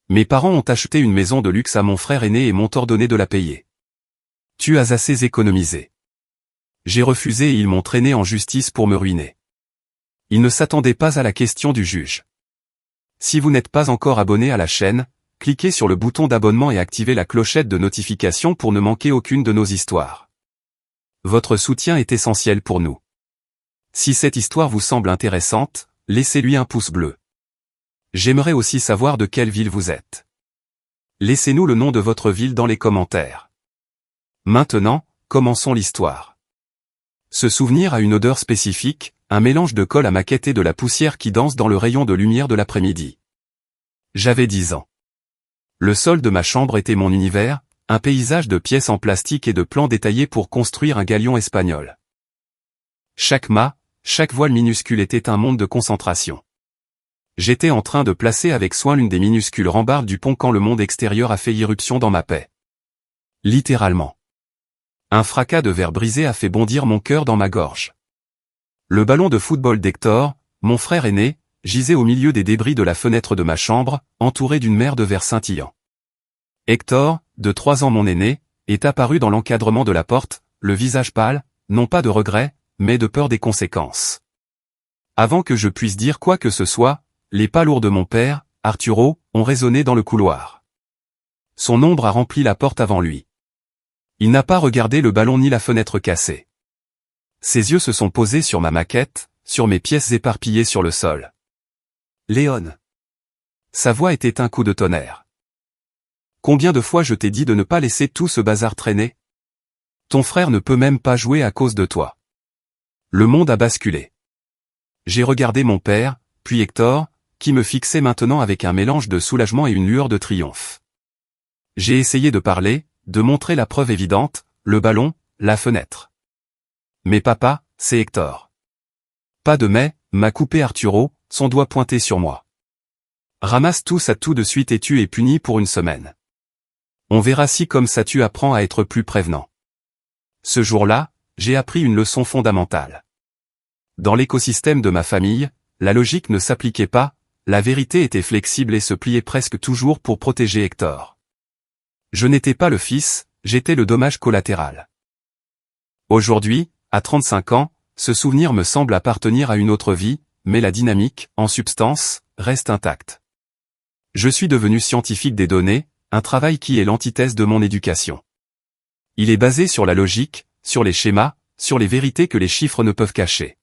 Mes parents ont acheté une maison de luxe à mon frère aîné et m'ont ordonné de la payer. Tu as assez économisé. J'ai refusé et ils m'ont traîné en justice pour me ruiner. Ils ne s'attendaient pas à la question du juge. Si vous n'êtes pas encore abonné à la chaîne, cliquez sur le bouton d'abonnement et activez la clochette de notification pour ne manquer aucune de nos histoires. Votre soutien est essentiel pour nous. Si cette histoire vous semble intéressante, laissez-lui un pouce bleu. J'aimerais aussi savoir de quelle ville vous êtes. Laissez-nous le nom de votre ville dans les commentaires. Maintenant, commençons l'histoire. Ce souvenir a une odeur spécifique, un mélange de colle à maquette et de la poussière qui danse dans le rayon de lumière de l'après-midi. J'avais 10 ans. Le sol de ma chambre était mon univers, un paysage de pièces en plastique et de plans détaillés pour construire un galion espagnol. Chaque mât, chaque voile minuscule était un monde de concentration. J'étais en train de placer avec soin l'une des minuscules rambardes du pont quand le monde extérieur a fait irruption dans ma paix. Littéralement. Un fracas de verre brisé a fait bondir mon cœur dans ma gorge. Le ballon de football d'Hector, mon frère aîné, gisait au milieu des débris de la fenêtre de ma chambre, entouré d'une mer de verre scintillant. Hector, de 3 ans mon aîné, est apparu dans l'encadrement de la porte, le visage pâle, non pas de regret, mais de peur des conséquences. Avant que je puisse dire quoi que ce soit, les pas lourds de mon père, Arturo, ont résonné dans le couloir. Son ombre a rempli la porte avant lui. Il n'a pas regardé le ballon ni la fenêtre cassée. Ses yeux se sont posés sur ma maquette, sur mes pièces éparpillées sur le sol. Léon. Sa voix était un coup de tonnerre. Combien de fois je t'ai dit de ne pas laisser tout ce bazar traîner? Ton frère ne peut même pas jouer à cause de toi. Le monde a basculé. J'ai regardé mon père, puis Hector, qui me fixait maintenant avec un mélange de soulagement et une lueur de triomphe. J'ai essayé de parler, de montrer la preuve évidente, le ballon, la fenêtre. Mais papa, c'est Hector. Pas de mais, m'a coupé Arturo, son doigt pointé sur moi. Ramasse tout ça tout de suite et tu es puni pour une semaine. On verra si comme ça tu apprends à être plus prévenant. Ce jour-là, j'ai appris une leçon fondamentale. Dans l'écosystème de ma famille, la logique ne s'appliquait pas, la vérité était flexible et se pliait presque toujours pour protéger Hector. Je n'étais pas le fils, j'étais le dommage collatéral. Aujourd'hui, à 35 ans, ce souvenir me semble appartenir à une autre vie, mais la dynamique, en substance, reste intacte. Je suis devenu scientifique des données, un travail qui est l'antithèse de mon éducation. Il est basé sur la logique, sur les schémas, sur les vérités que les chiffres ne peuvent cacher.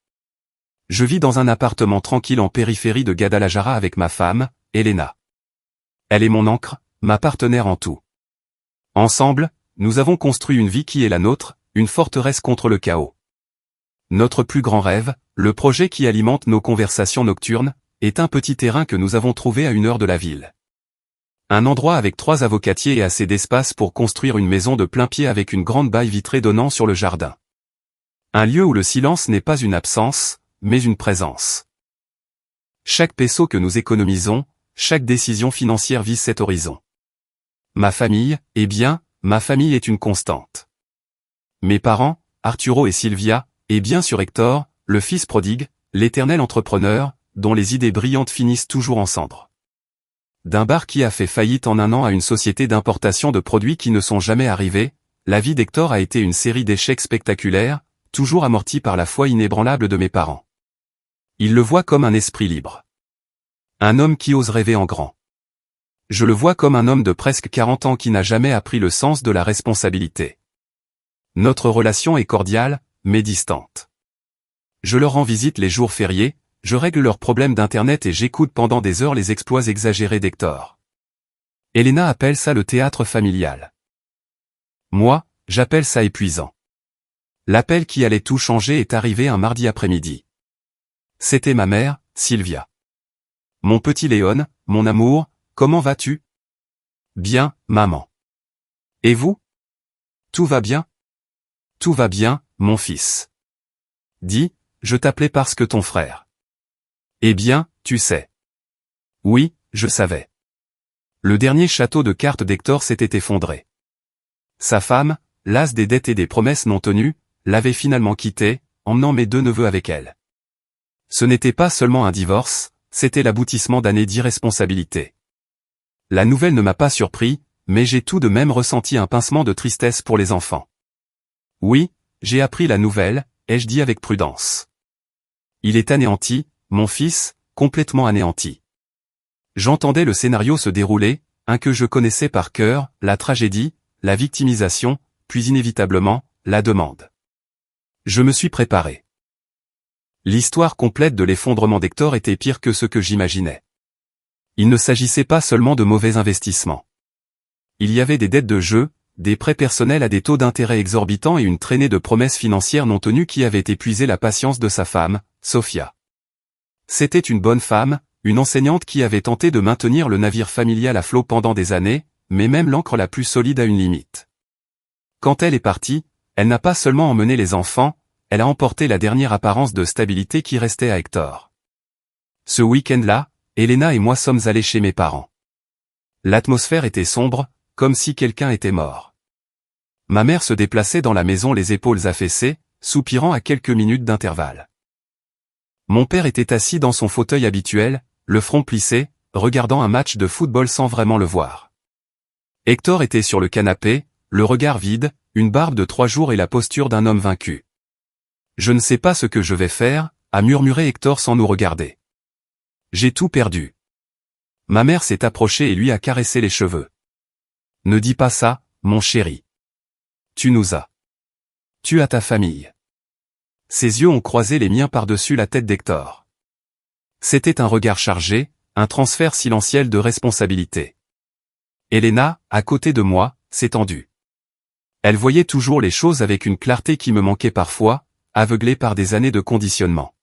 Je vis dans un appartement tranquille en périphérie de Guadalajara avec ma femme, Elena. Elle est mon ancre, ma partenaire en tout. Ensemble, nous avons construit une vie qui est la nôtre, une forteresse contre le chaos. Notre plus grand rêve, le projet qui alimente nos conversations nocturnes, est un petit terrain que nous avons trouvé à 1 heure de la ville. Un endroit avec 3 avocatiers et assez d'espace pour construire une maison de plein pied avec une grande baille vitrée donnant sur le jardin. Un lieu où le silence n'est pas une absence, mais une présence. Chaque peso que nous économisons, chaque décision financière vise cet horizon. Ma famille, eh bien, ma famille est une constante. Mes parents, Arturo et Sylvia, et bien sûr Hector, le fils prodigue, l'éternel entrepreneur, dont les idées brillantes finissent toujours en cendres. D'un bar qui a fait faillite en 1 an à une société d'importation de produits qui ne sont jamais arrivés, la vie d'Hector a été une série d'échecs spectaculaires, toujours amortis par la foi inébranlable de mes parents. Ils le voient comme un esprit libre. Un homme qui ose rêver en grand. Je le vois comme un homme de presque 40 ans qui n'a jamais appris le sens de la responsabilité. Notre relation est cordiale, mais distante. Je leur rends visite les jours fériés, je règle leurs problèmes d'internet et j'écoute pendant des heures les exploits exagérés d'Hector. Elena appelle ça le théâtre familial. Moi, j'appelle ça épuisant. L'appel qui allait tout changer est arrivé un mardi après-midi. C'était ma mère, Sylvia. Mon petit Léon, mon amour, comment vas-tu? Bien, maman. Et vous? Tout va bien? Tout va bien, mon fils. Dis, je t'appelais parce que ton frère. Eh bien, tu sais. Oui, je savais. Le dernier château de cartes d'Hector s'était effondré. Sa femme, lasse des dettes et des promesses non tenues, l'avait finalement quitté, emmenant mes 2 neveux avec elle. Ce n'était pas seulement un divorce, c'était l'aboutissement d'années d'irresponsabilité. La nouvelle ne m'a pas surpris, mais j'ai tout de même ressenti un pincement de tristesse pour les enfants. Oui, j'ai appris la nouvelle, ai-je dit avec prudence. Il est anéanti, mon fils, complètement anéanti. J'entendais le scénario se dérouler, un que je connaissais par cœur, la tragédie, la victimisation, puis inévitablement, la demande. Je me suis préparé. L'histoire complète de l'effondrement d'Hector était pire que ce que j'imaginais. Il ne s'agissait pas seulement de mauvais investissements. Il y avait des dettes de jeu, des prêts personnels à des taux d'intérêt exorbitants et une traînée de promesses financières non tenues qui avaient épuisé la patience de sa femme, Sophia. C'était une bonne femme, une enseignante qui avait tenté de maintenir le navire familial à flot pendant des années, mais même l'ancre la plus solide a une limite. Quand elle est partie, elle n'a pas seulement emmené les enfants, elle a emporté la dernière apparence de stabilité qui restait à Hector. Ce week-end-là, Elena et moi sommes allés chez mes parents. L'atmosphère était sombre, comme si quelqu'un était mort. Ma mère se déplaçait dans la maison les épaules affaissées, soupirant à quelques minutes d'intervalle. Mon père était assis dans son fauteuil habituel, le front plissé, regardant un match de football sans vraiment le voir. Hector était sur le canapé, le regard vide, une barbe de 3 jours et la posture d'un homme vaincu. « Je ne sais pas ce que je vais faire », a murmuré Hector sans nous regarder. « J'ai tout perdu. » Ma mère s'est approchée et lui a caressé les cheveux. « Ne dis pas ça, mon chéri. Tu nous as. Tu as ta famille. » Ses yeux ont croisé les miens par-dessus la tête d'Hector. C'était un regard chargé, un transfert silenciel de responsabilité. Elena, à côté de moi, s'est tendue. Elle voyait toujours les choses avec une clarté qui me manquait parfois, aveuglée par des années de conditionnement.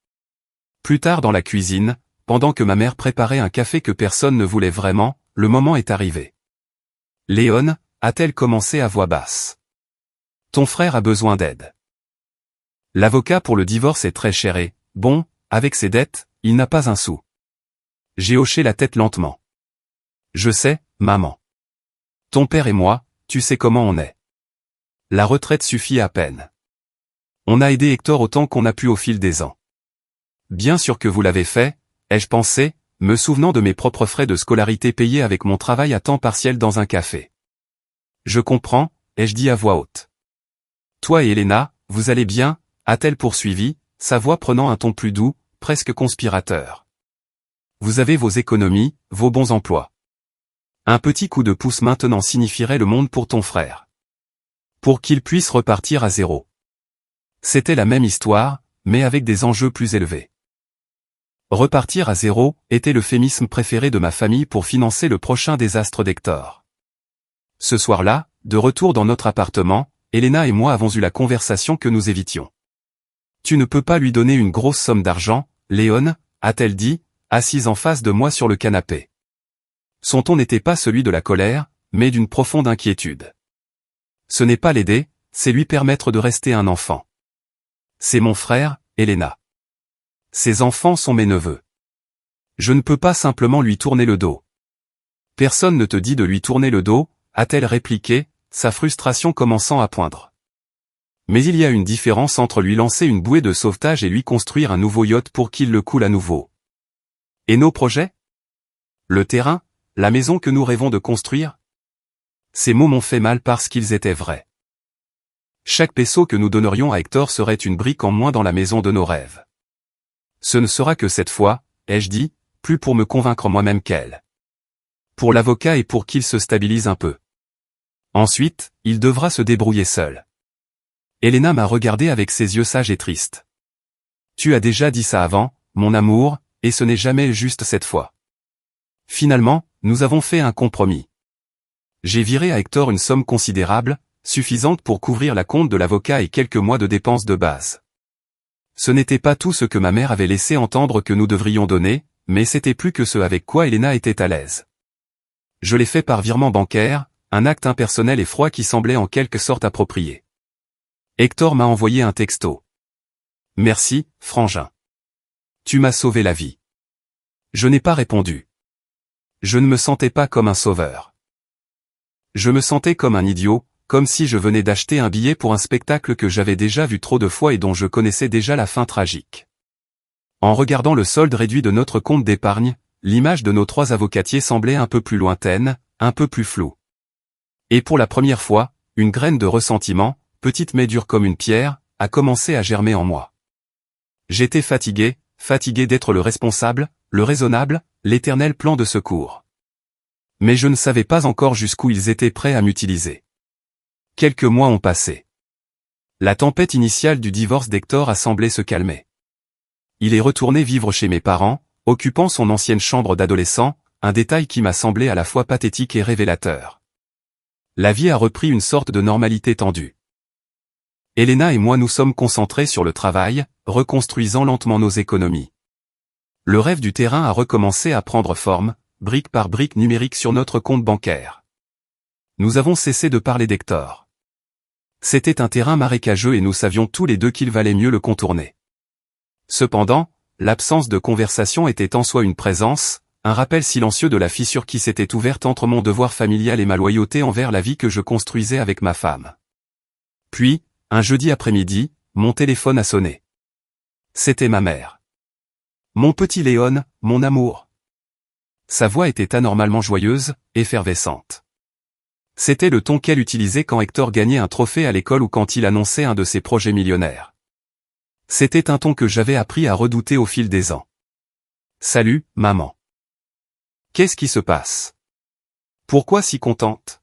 Plus tard dans la cuisine, pendant que ma mère préparait un café que personne ne voulait vraiment, le moment est arrivé. « Léon » a-t-elle commencé à voix basse. « Ton frère a besoin d'aide. L'avocat pour le divorce est très cher et, bon, avec ses dettes, il n'a pas un sou. » J'ai hoché la tête lentement. « Je sais, maman. Ton père et moi, tu sais comment on est. La retraite suffit à peine. On a aidé Hector autant qu'on a pu au fil des ans. Bien sûr que vous l'avez fait, ai-je pensé, me souvenant de mes propres frais de scolarité payés avec mon travail à temps partiel dans un café. Je comprends, ai-je dit à voix haute. Toi et Elena, vous allez bien, a-t-elle poursuivi, sa voix prenant un ton plus doux, presque conspirateur. Vous avez vos économies, vos bons emplois. Un petit coup de pouce maintenant signifierait le monde pour ton frère. Pour qu'il puisse repartir à zéro. C'était la même histoire, mais avec des enjeux plus élevés. Repartir à zéro était l'euphémisme préféré de ma famille pour financer le prochain désastre d'Hector. Ce soir-là, de retour dans notre appartement, Elena et moi avons eu la conversation que nous évitions. Tu ne peux pas lui donner une grosse somme d'argent, Léon, a-t-elle dit, assise en face de moi sur le canapé. Son ton n'était pas celui de la colère, mais d'une profonde inquiétude. Ce n'est pas l'aider, c'est lui permettre de rester un enfant. C'est mon frère, Elena. Ses enfants sont mes neveux. Je ne peux pas simplement lui tourner le dos. Personne ne te dit de lui tourner le dos, a-t-elle répliqué, sa frustration commençant à poindre. Mais il y a une différence entre lui lancer une bouée de sauvetage et lui construire un nouveau yacht pour qu'il le coule à nouveau. Et nos projets? Le terrain, la maison que nous rêvons de construire? Ces mots m'ont fait mal parce qu'ils étaient vrais. Chaque peso que nous donnerions à Hector serait une brique en moins dans la maison de nos rêves. Ce ne sera que cette fois, ai-je dit, plus pour me convaincre moi-même qu'elle. Pour l'avocat et pour qu'il se stabilise un peu. Ensuite, il devra se débrouiller seul. Elena m'a regardé avec ses yeux sages et tristes. Tu as déjà dit ça avant, mon amour, et ce n'est jamais juste cette fois. Finalement, nous avons fait un compromis. J'ai viré à Hector une somme considérable, suffisante pour couvrir la compte de l'avocat et quelques mois de dépenses de base. Ce n'était pas tout ce que ma mère avait laissé entendre que nous devrions donner, mais c'était plus que ce avec quoi Elena était à l'aise. Je l'ai fait par virement bancaire, un acte impersonnel et froid qui semblait en quelque sorte approprié. Hector m'a envoyé un texto. Merci, frangin. Tu m'as sauvé la vie. Je n'ai pas répondu. Je ne me sentais pas comme un sauveur. Je me sentais comme un idiot, comme si je venais d'acheter un billet pour un spectacle que j'avais déjà vu trop de fois et dont je connaissais déjà la fin tragique. En regardant le solde réduit de notre compte d'épargne, l'image de nos 3 avocatiers semblait un peu plus lointaine, un peu plus floue. Et pour la première fois, une graine de ressentiment, petite mais dure comme une pierre, a commencé à germer en moi. J'étais fatigué d'être le responsable, le raisonnable, l'éternel plan de secours. Mais je ne savais pas encore jusqu'où ils étaient prêts à m'utiliser. Quelques mois ont passé. La tempête initiale du divorce d'Hector a semblé se calmer. Il est retourné vivre chez mes parents, occupant son ancienne chambre d'adolescent, un détail qui m'a semblé à la fois pathétique et révélateur. La vie a repris une sorte de normalité tendue. Elena et moi nous sommes concentrés sur le travail, reconstruisant lentement nos économies. Le rêve du terrain a recommencé à prendre forme, brique par brique numérique sur notre compte bancaire. Nous avons cessé de parler d'Hector. C'était un terrain marécageux et nous savions tous les deux qu'il valait mieux le contourner. Cependant, l'absence de conversation était en soi une présence, un rappel silencieux de la fissure qui s'était ouverte entre mon devoir familial et ma loyauté envers la vie que je construisais avec ma femme. Puis, un jeudi après-midi, mon téléphone a sonné. C'était ma mère. Mon petit Léon, mon amour. Sa voix était anormalement joyeuse, effervescente. C'était le ton qu'elle utilisait quand Hector gagnait un trophée à l'école ou quand il annonçait un de ses projets millionnaires. C'était un ton que j'avais appris à redouter au fil des ans. « Salut, maman. Qu'est-ce qui se passe? Pourquoi si contente ?»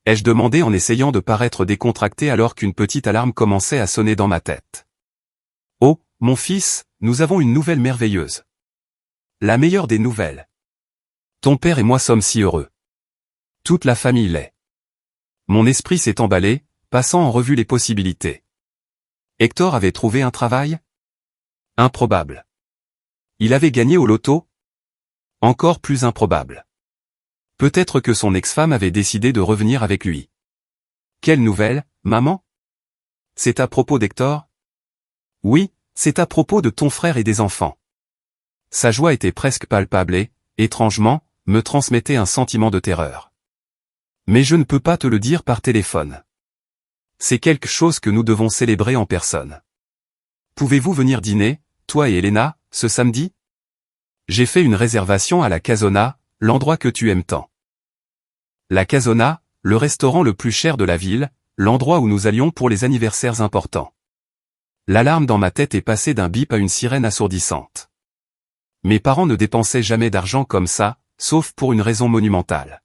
ai-je demandé en essayant de paraître décontracté alors qu'une petite alarme commençait à sonner dans ma tête. « Oh, mon fils, nous avons une nouvelle merveilleuse. La meilleure des nouvelles. Ton père et moi sommes si heureux. Toute la famille l'est. » Mon esprit s'est emballé, passant en revue les possibilités. Hector avait trouvé un travail? Improbable. Il avait gagné au loto? Encore plus improbable. Peut-être que son ex-femme avait décidé de revenir avec lui. Quelle nouvelle, maman? C'est à propos d'Hector? Oui, c'est à propos de ton frère et des enfants. Sa joie était presque palpable et, étrangement, me transmettait un sentiment de terreur. Mais je ne peux pas te le dire par téléphone. C'est quelque chose que nous devons célébrer en personne. Pouvez-vous venir dîner, toi et Elena, ce samedi? J'ai fait une réservation à la Casona, l'endroit que tu aimes tant. La Casona, le restaurant le plus cher de la ville, l'endroit où nous allions pour les anniversaires importants. L'alarme dans ma tête est passée d'un bip à une sirène assourdissante. Mes parents ne dépensaient jamais d'argent comme ça, sauf pour une raison monumentale.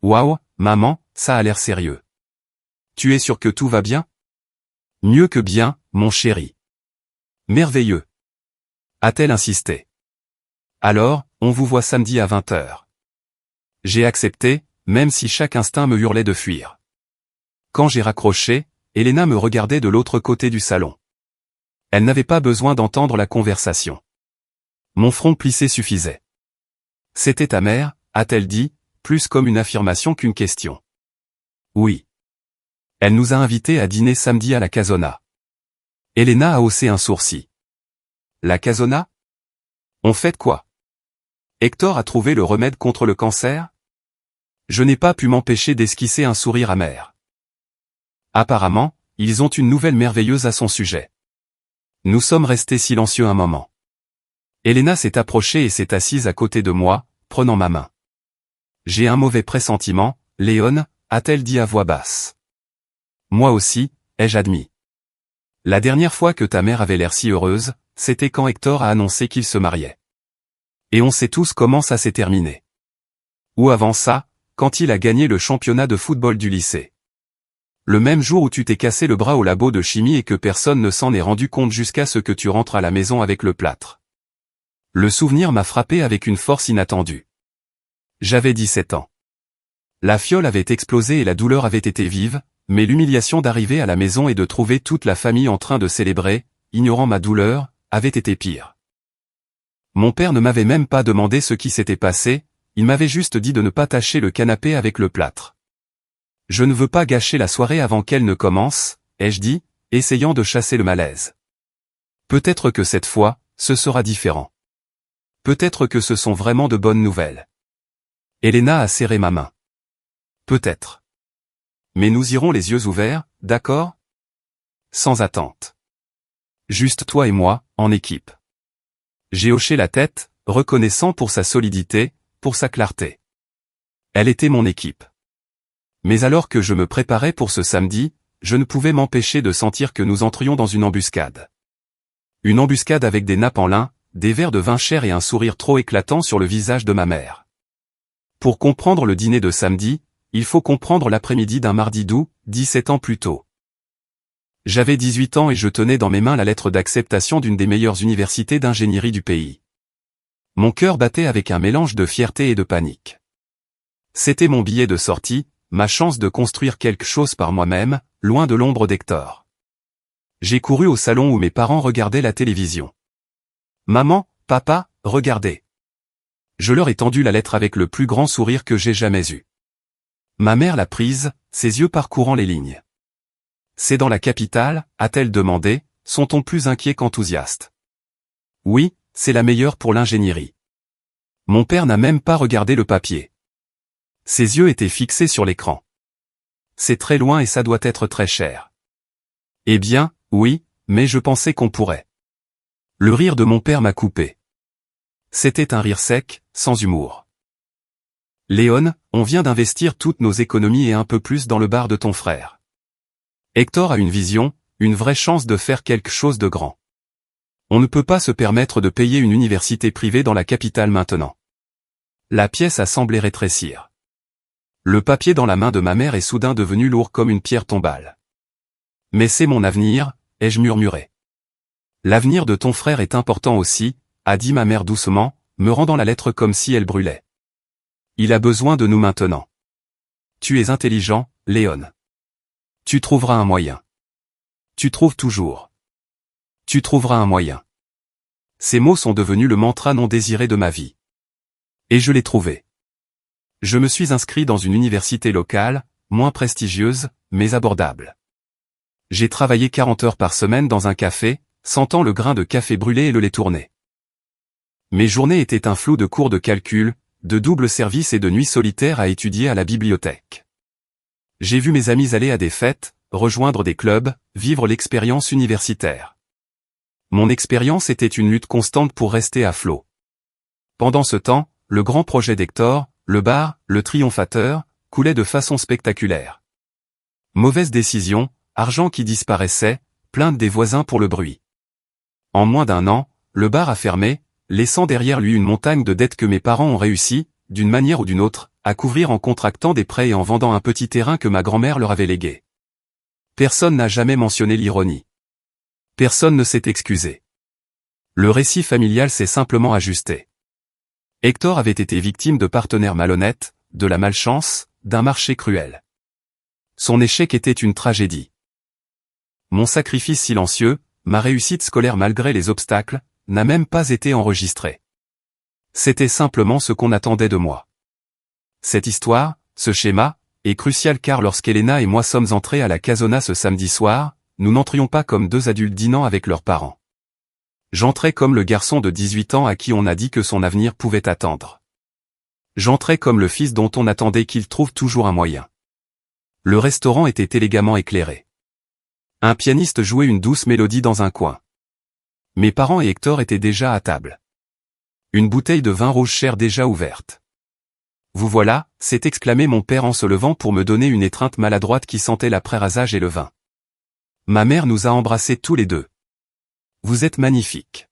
Waouh, maman, ça a l'air sérieux. Tu es sûr que tout va bien? Mieux que bien, mon chéri. Merveilleux. A-t-elle insisté. Alors, on vous voit samedi à 20h. J'ai accepté, même si chaque instinct me hurlait de fuir. Quand j'ai raccroché, Elena me regardait de l'autre côté du salon. Elle n'avait pas besoin d'entendre la conversation. Mon front plissé suffisait. C'était ta mère, a-t-elle dit, plus comme une affirmation qu'une question. Oui. Elle nous a invités à dîner samedi à la Casona. Elena a haussé un sourcil. La Casona? On fête quoi? Hector a trouvé le remède contre le cancer? Je n'ai pas pu m'empêcher d'esquisser un sourire amer. Apparemment, ils ont une nouvelle merveilleuse à son sujet. Nous sommes restés silencieux un moment. Elena s'est approchée et s'est assise à côté de moi, prenant ma main. J'ai un mauvais pressentiment, Léon, a-t-elle dit à voix basse. Moi aussi, ai-je admis. La dernière fois que ta mère avait l'air si heureuse, c'était quand Hector a annoncé qu'il se mariait. Et on sait tous comment ça s'est terminé. Ou avant ça, quand il a gagné le championnat de football du lycée. Le même jour où tu t'es cassé le bras au labo de chimie et que personne ne s'en est rendu compte jusqu'à ce que tu rentres à la maison avec le plâtre. Le souvenir m'a frappé avec une force inattendue. J'avais 17 ans. La fiole avait explosé et la douleur avait été vive, mais l'humiliation d'arriver à la maison et de trouver toute la famille en train de célébrer, ignorant ma douleur, avait été pire. Mon père ne m'avait même pas demandé ce qui s'était passé, il m'avait juste dit de ne pas tâcher le canapé avec le plâtre. Je ne veux pas gâcher la soirée avant qu'elle ne commence, ai-je dit, essayant de chasser le malaise. Peut-être que cette fois, ce sera différent. Peut-être que ce sont vraiment de bonnes nouvelles. Elena a serré ma main. Peut-être. Mais nous irons les yeux ouverts, d'accord? Sans attente. Juste toi et moi, en équipe. J'ai hoché la tête, reconnaissant pour sa solidité, pour sa clarté. Elle était mon équipe. Mais alors que je me préparais pour ce samedi, je ne pouvais m'empêcher de sentir que nous entrions dans une embuscade. Une embuscade avec des nappes en lin, des verres de vin cher et un sourire trop éclatant sur le visage de ma mère. Pour comprendre le dîner de samedi, il faut comprendre l'après-midi d'un mardi d'août, 17 ans plus tôt. J'avais 18 ans et je tenais dans mes mains la lettre d'acceptation d'une des meilleures universités d'ingénierie du pays. Mon cœur battait avec un mélange de fierté et de panique. C'était mon billet de sortie, ma chance de construire quelque chose par moi-même, loin de l'ombre d'Hector. J'ai couru au salon où mes parents regardaient la télévision. Maman, papa, regardez. Je leur ai tendu la lettre avec le plus grand sourire que j'ai jamais eu. Ma mère l'a prise, ses yeux parcourant les lignes. C'est dans la capitale, a-t-elle demandé, sont-on plus inquiets qu'enthousiastes? Oui, c'est la meilleure pour l'ingénierie. Mon père n'a même pas regardé le papier. Ses yeux étaient fixés sur l'écran. C'est très loin et ça doit être très cher. Eh bien, oui, mais je pensais qu'on pourrait. Le rire de mon père m'a coupé. C'était un rire sec, sans humour. Léon, on vient d'investir toutes nos économies et un peu plus dans le bar de ton frère. Hector a une vision, une vraie chance de faire quelque chose de grand. On ne peut pas se permettre de payer une université privée dans la capitale maintenant. La pièce a semblé rétrécir. Le papier dans la main de ma mère est soudain devenu lourd comme une pierre tombale. Mais c'est mon avenir, ai-je murmuré. L'avenir de ton frère est important aussi, a dit ma mère doucement, me rendant la lettre comme si elle brûlait. Il a besoin de nous maintenant. Tu es intelligent, Léon. Tu trouveras un moyen. Tu trouves toujours. Tu trouveras un moyen. Ces mots sont devenus le mantra non désiré de ma vie. Et je l'ai trouvé. Je me suis inscrit dans une université locale, moins prestigieuse, mais abordable. J'ai travaillé 40 heures par semaine dans un café, sentant le grain de café brûler et le lait tourner. Mes journées étaient un flou de cours de calcul, de double service et de nuits solitaires à étudier à la bibliothèque. J'ai vu mes amis aller à des fêtes, rejoindre des clubs, vivre l'expérience universitaire. Mon expérience était une lutte constante pour rester à flot. Pendant ce temps, le grand projet d'Hector, le bar, le triomphateur, coulait de façon spectaculaire. Mauvaise décision, argent qui disparaissait, plainte des voisins pour le bruit. En moins d'un an, le bar a fermé, laissant derrière lui une montagne de dettes que mes parents ont réussi, d'une manière ou d'une autre, à couvrir en contractant des prêts et en vendant un petit terrain que ma grand-mère leur avait légué. Personne n'a jamais mentionné l'ironie. Personne ne s'est excusé. Le récit familial s'est simplement ajusté. Hector avait été victime de partenaires malhonnêtes, de la malchance, d'un marché cruel. Son échec était une tragédie. Mon sacrifice silencieux, ma réussite scolaire malgré les obstacles, n'a même pas été enregistré. C'était simplement ce qu'on attendait de moi. Cette histoire, ce schéma, est crucial car lorsqu'Elena et moi sommes entrés à la Casona ce samedi soir, nous n'entrions pas comme deux adultes dînant avec leurs parents. J'entrais comme le garçon de 18 ans à qui on a dit que son avenir pouvait attendre. J'entrais comme le fils dont on attendait qu'il trouve toujours un moyen. Le restaurant était élégamment éclairé. Un pianiste jouait une douce mélodie dans un coin. Mes parents et Hector étaient déjà à table. Une bouteille de vin rouge cher déjà ouverte. Vous voilà, s'est exclamé mon père en se levant pour me donner une étreinte maladroite qui sentait l'après-rasage et le vin. Ma mère nous a embrassés tous les deux. Vous êtes magnifiques.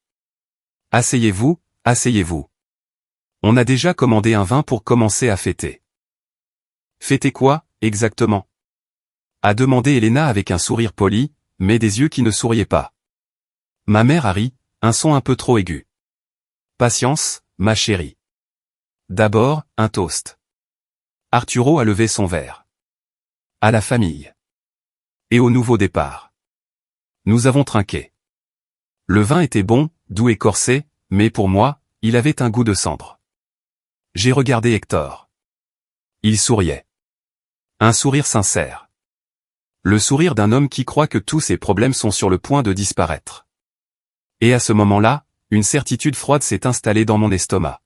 Asseyez-vous, asseyez-vous. On a déjà commandé un vin pour commencer à fêter. Fêter quoi, exactement? A demandé Elena avec un sourire poli, mais des yeux qui ne souriaient pas. Ma mère a ri, un son un peu trop aigu. Patience, ma chérie. D'abord, un toast. Arturo a levé son verre. À la famille. Et au nouveau départ. Nous avons trinqué. Le vin était bon, doux et corsé, mais pour moi, il avait un goût de cendre. J'ai regardé Hector. Il souriait. Un sourire sincère. Le sourire d'un homme qui croit que tous ses problèmes sont sur le point de disparaître. Et à ce moment-là, une certitude froide s'est installée dans mon estomac.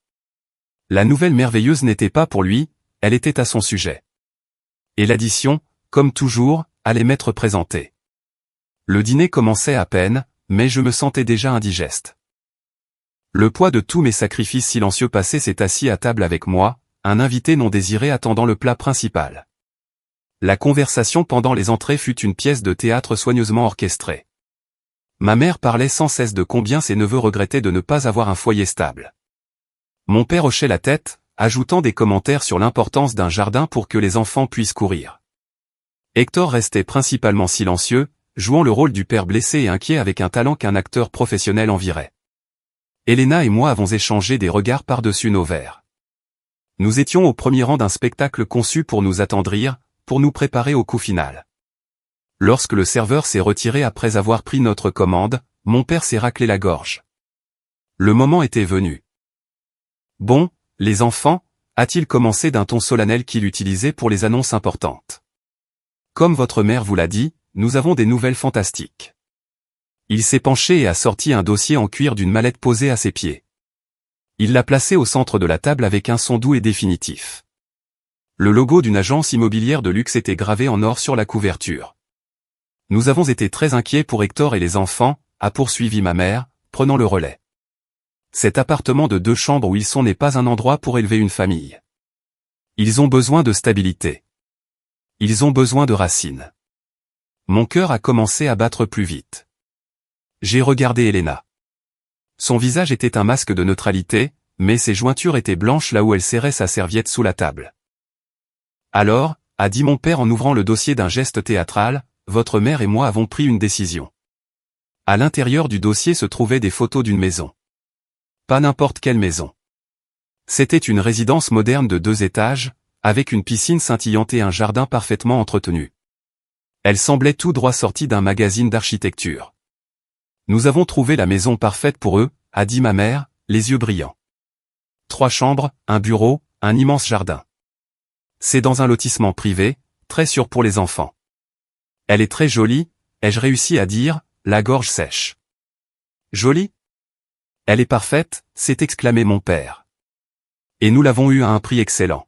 La nouvelle merveilleuse n'était pas pour lui, elle était à son sujet. Et l'addition, comme toujours, allait m'être présentée. Le dîner commençait à peine, mais je me sentais déjà indigeste. Le poids de tous mes sacrifices silencieux passés s'est assis à table avec moi, un invité non désiré attendant le plat principal. La conversation pendant les entrées fut une pièce de théâtre soigneusement orchestrée. Ma mère parlait sans cesse de combien ses neveux regrettaient de ne pas avoir un foyer stable. Mon père hochait la tête, ajoutant des commentaires sur l'importance d'un jardin pour que les enfants puissent courir. Hector restait principalement silencieux, jouant le rôle du père blessé et inquiet avec un talent qu'un acteur professionnel envierait. Elena et moi avons échangé des regards par-dessus nos verres. Nous étions au premier rang d'un spectacle conçu pour nous attendrir, pour nous préparer au coup final. Lorsque le serveur s'est retiré après avoir pris notre commande, mon père s'est raclé la gorge. Le moment était venu. Bon, les enfants, a-t-il commencé d'un ton solennel qu'il utilisait pour les annonces importantes. Comme votre mère vous l'a dit, nous avons des nouvelles fantastiques. Il s'est penché et a sorti un dossier en cuir d'une mallette posée à ses pieds. Il l'a placé au centre de la table avec un son doux et définitif. Le logo d'une agence immobilière de luxe était gravé en or sur la couverture. Nous avons été très inquiets pour Hector et les enfants, a poursuivi ma mère, prenant le relais. Cet appartement de 2 chambres où ils sont n'est pas un endroit pour élever une famille. Ils ont besoin de stabilité. Ils ont besoin de racines. Mon cœur a commencé à battre plus vite. J'ai regardé Elena. Son visage était un masque de neutralité, mais ses jointures étaient blanches là où elle serrait sa serviette sous la table. Alors, a dit mon père en ouvrant le dossier d'un geste théâtral, votre mère et moi avons pris une décision. À l'intérieur du dossier se trouvaient des photos d'une maison. Pas n'importe quelle maison. C'était une résidence moderne de 2 étages, avec une piscine scintillante et un jardin parfaitement entretenu. Elle semblait tout droit sortie d'un magazine d'architecture. Nous avons trouvé la maison parfaite pour eux, a dit ma mère, les yeux brillants. 3 chambres, un bureau, un immense jardin. C'est dans un lotissement privé, très sûr pour les enfants. Elle est très jolie, ai-je réussi à dire, la gorge sèche. Jolie? Elle est parfaite, s'est exclamé mon père. Et nous l'avons eue à un prix excellent.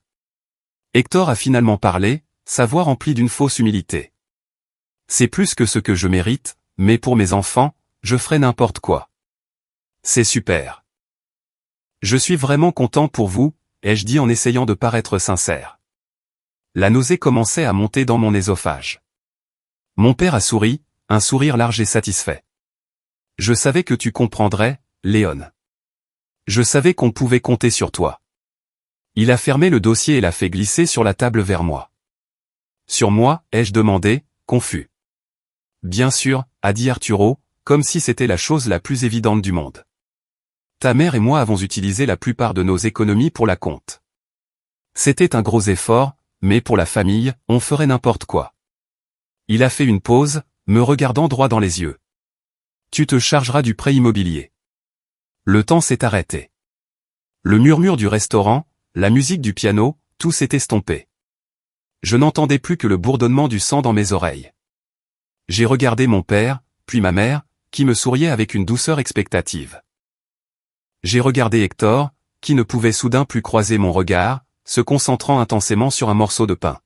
Hector a finalement parlé, sa voix remplie d'une fausse humilité. C'est plus que ce que je mérite, mais pour mes enfants, je ferai n'importe quoi. C'est super. Je suis vraiment content pour vous, ai-je dit en essayant de paraître sincère. La nausée commençait à monter dans mon œsophage. Mon père a souri, un sourire large et satisfait. Je savais que tu comprendrais, Léon. Je savais qu'on pouvait compter sur toi. Il a fermé le dossier et l'a fait glisser sur la table vers moi. Sur moi, ai-je demandé, confus. Bien sûr, a dit Arturo, comme si c'était la chose la plus évidente du monde. Ta mère et moi avons utilisé la plupart de nos économies pour la compte. C'était un gros effort, mais pour la famille, on ferait n'importe quoi. Il a fait une pause, me regardant droit dans les yeux. Tu te chargeras du prêt immobilier. Le temps s'est arrêté. Le murmure du restaurant, la musique du piano, tout s'est estompé. Je n'entendais plus que le bourdonnement du sang dans mes oreilles. J'ai regardé mon père, puis ma mère, qui me souriait avec une douceur expectative. J'ai regardé Hector, qui ne pouvait soudain plus croiser mon regard, se concentrant intensément sur un morceau de pain.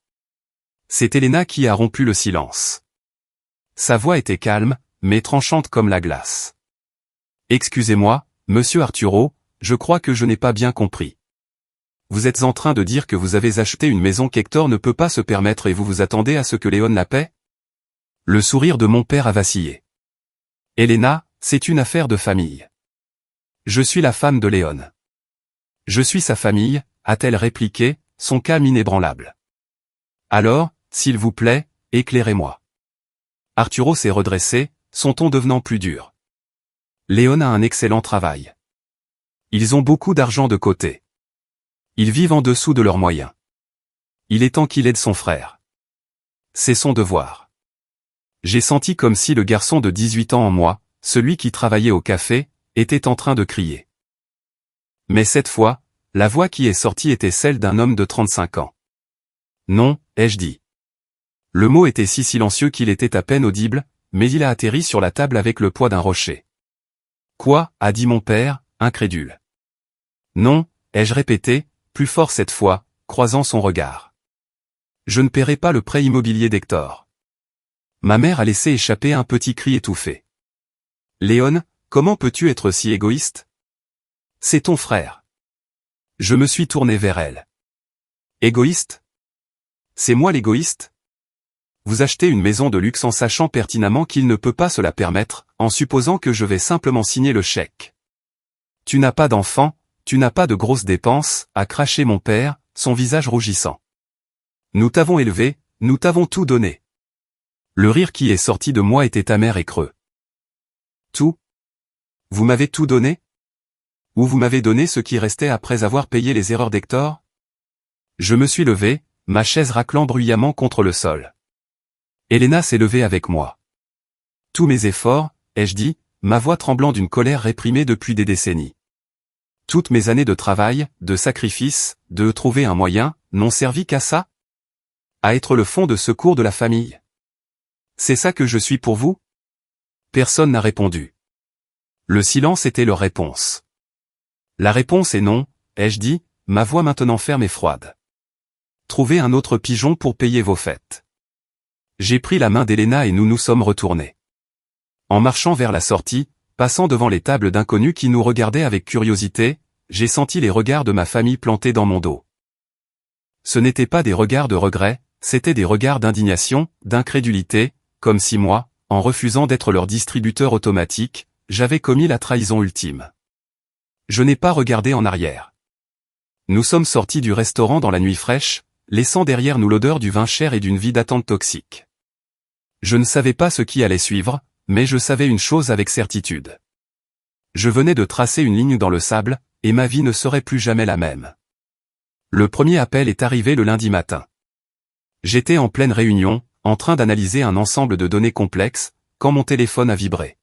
C'est Elena qui a rompu le silence. Sa voix était calme, mais tranchante comme la glace. Excusez-moi, monsieur Arturo, je crois que je n'ai pas bien compris. Vous êtes en train de dire que vous avez acheté une maison qu'Hector ne peut pas se permettre et vous vous attendez à ce que Léon la paie? Le sourire de mon père a vacillé. Elena, c'est une affaire de famille. Je suis la femme de Léon. Je suis sa famille, a-t-elle répliqué, son calme inébranlable. Alors, s'il vous plaît, éclairez-moi. Arturo s'est redressé, son ton devenant plus dur. Léon a un excellent travail. Ils ont beaucoup d'argent de côté. Ils vivent en dessous de leurs moyens. Il est temps qu'il aide son frère. C'est son devoir. J'ai senti comme si le garçon de 18 ans en moi, celui qui travaillait au café, était en train de crier. Mais cette fois, la voix qui est sortie était celle d'un homme de 35 ans. Non, ai-je dit. Le mot était si silencieux qu'il était à peine audible, mais il a atterri sur la table avec le poids d'un rocher. Quoi, a dit mon père, incrédule. Non, ai-je répété, plus fort cette fois, croisant son regard. Je ne paierai pas le prêt immobilier d'Hector. Ma mère a laissé échapper un petit cri étouffé. Léon, comment peux-tu être si égoïste? C'est ton frère. Je me suis tourné vers elle. Égoïste? C'est moi l'égoïste? Vous achetez une maison de luxe en sachant pertinemment qu'il ne peut pas se la permettre, en supposant que je vais simplement signer le chèque. Tu n'as pas d'enfant, tu n'as pas de grosses dépenses, a craché mon père, son visage rougissant. Nous t'avons élevé, nous t'avons tout donné. Le rire qui est sorti de moi était amer et creux. Tout? Vous m'avez tout donné? Ou vous m'avez donné ce qui restait après avoir payé les erreurs d'Hector? Je me suis levé, ma chaise raclant bruyamment contre le sol. Helena s'est levée avec moi. Tous mes efforts, ai-je dit, ma voix tremblant d'une colère réprimée depuis des décennies. Toutes mes années de travail, de sacrifice, de trouver un moyen, n'ont servi qu'à ça? À être le fond de secours de la famille. C'est ça que je suis pour vous? Personne n'a répondu. Le silence était leur réponse. La réponse est non, ai-je dit, ma voix maintenant ferme et froide. Trouvez un autre pigeon pour payer vos fêtes. J'ai pris la main d'Helena et nous nous sommes retournés. En marchant vers la sortie, passant devant les tables d'inconnus qui nous regardaient avec curiosité, j'ai senti les regards de ma famille plantés dans mon dos. Ce n'étaient pas des regards de regret, c'étaient des regards d'indignation, d'incrédulité, comme si moi, en refusant d'être leur distributeur automatique, j'avais commis la trahison ultime. Je n'ai pas regardé en arrière. Nous sommes sortis du restaurant dans la nuit fraîche, laissant derrière nous l'odeur du vin cher et d'une vie d'attente toxique. Je ne savais pas ce qui allait suivre, mais je savais une chose avec certitude. Je venais de tracer une ligne dans le sable, et ma vie ne serait plus jamais la même. Le premier appel est arrivé le lundi matin. J'étais en pleine réunion, en train d'analyser un ensemble de données complexes, quand mon téléphone a vibré.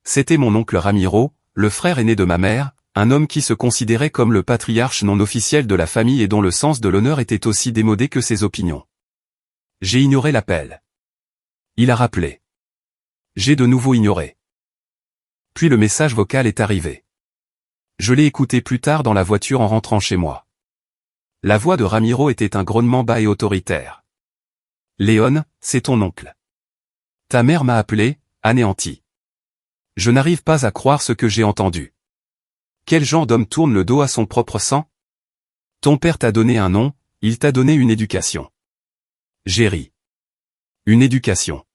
C'était mon oncle Ramiro, le frère aîné de ma mère, un homme qui se considérait comme le patriarche non officiel de la famille et dont le sens de l'honneur était aussi démodé que ses opinions. J'ai ignoré l'appel. Il a rappelé. J'ai de nouveau ignoré. Puis le message vocal est arrivé. Je l'ai écouté plus tard dans la voiture en rentrant chez moi. La voix de Ramiro était un grognement bas et autoritaire. Léon, c'est ton oncle. Ta mère m'a appelé, anéanti. Je n'arrive pas à croire ce que j'ai entendu. Quel genre d'homme tourne le dos à son propre sang? Ton père t'a donné un nom, il t'a donné une éducation. J'ai ri. Une éducation.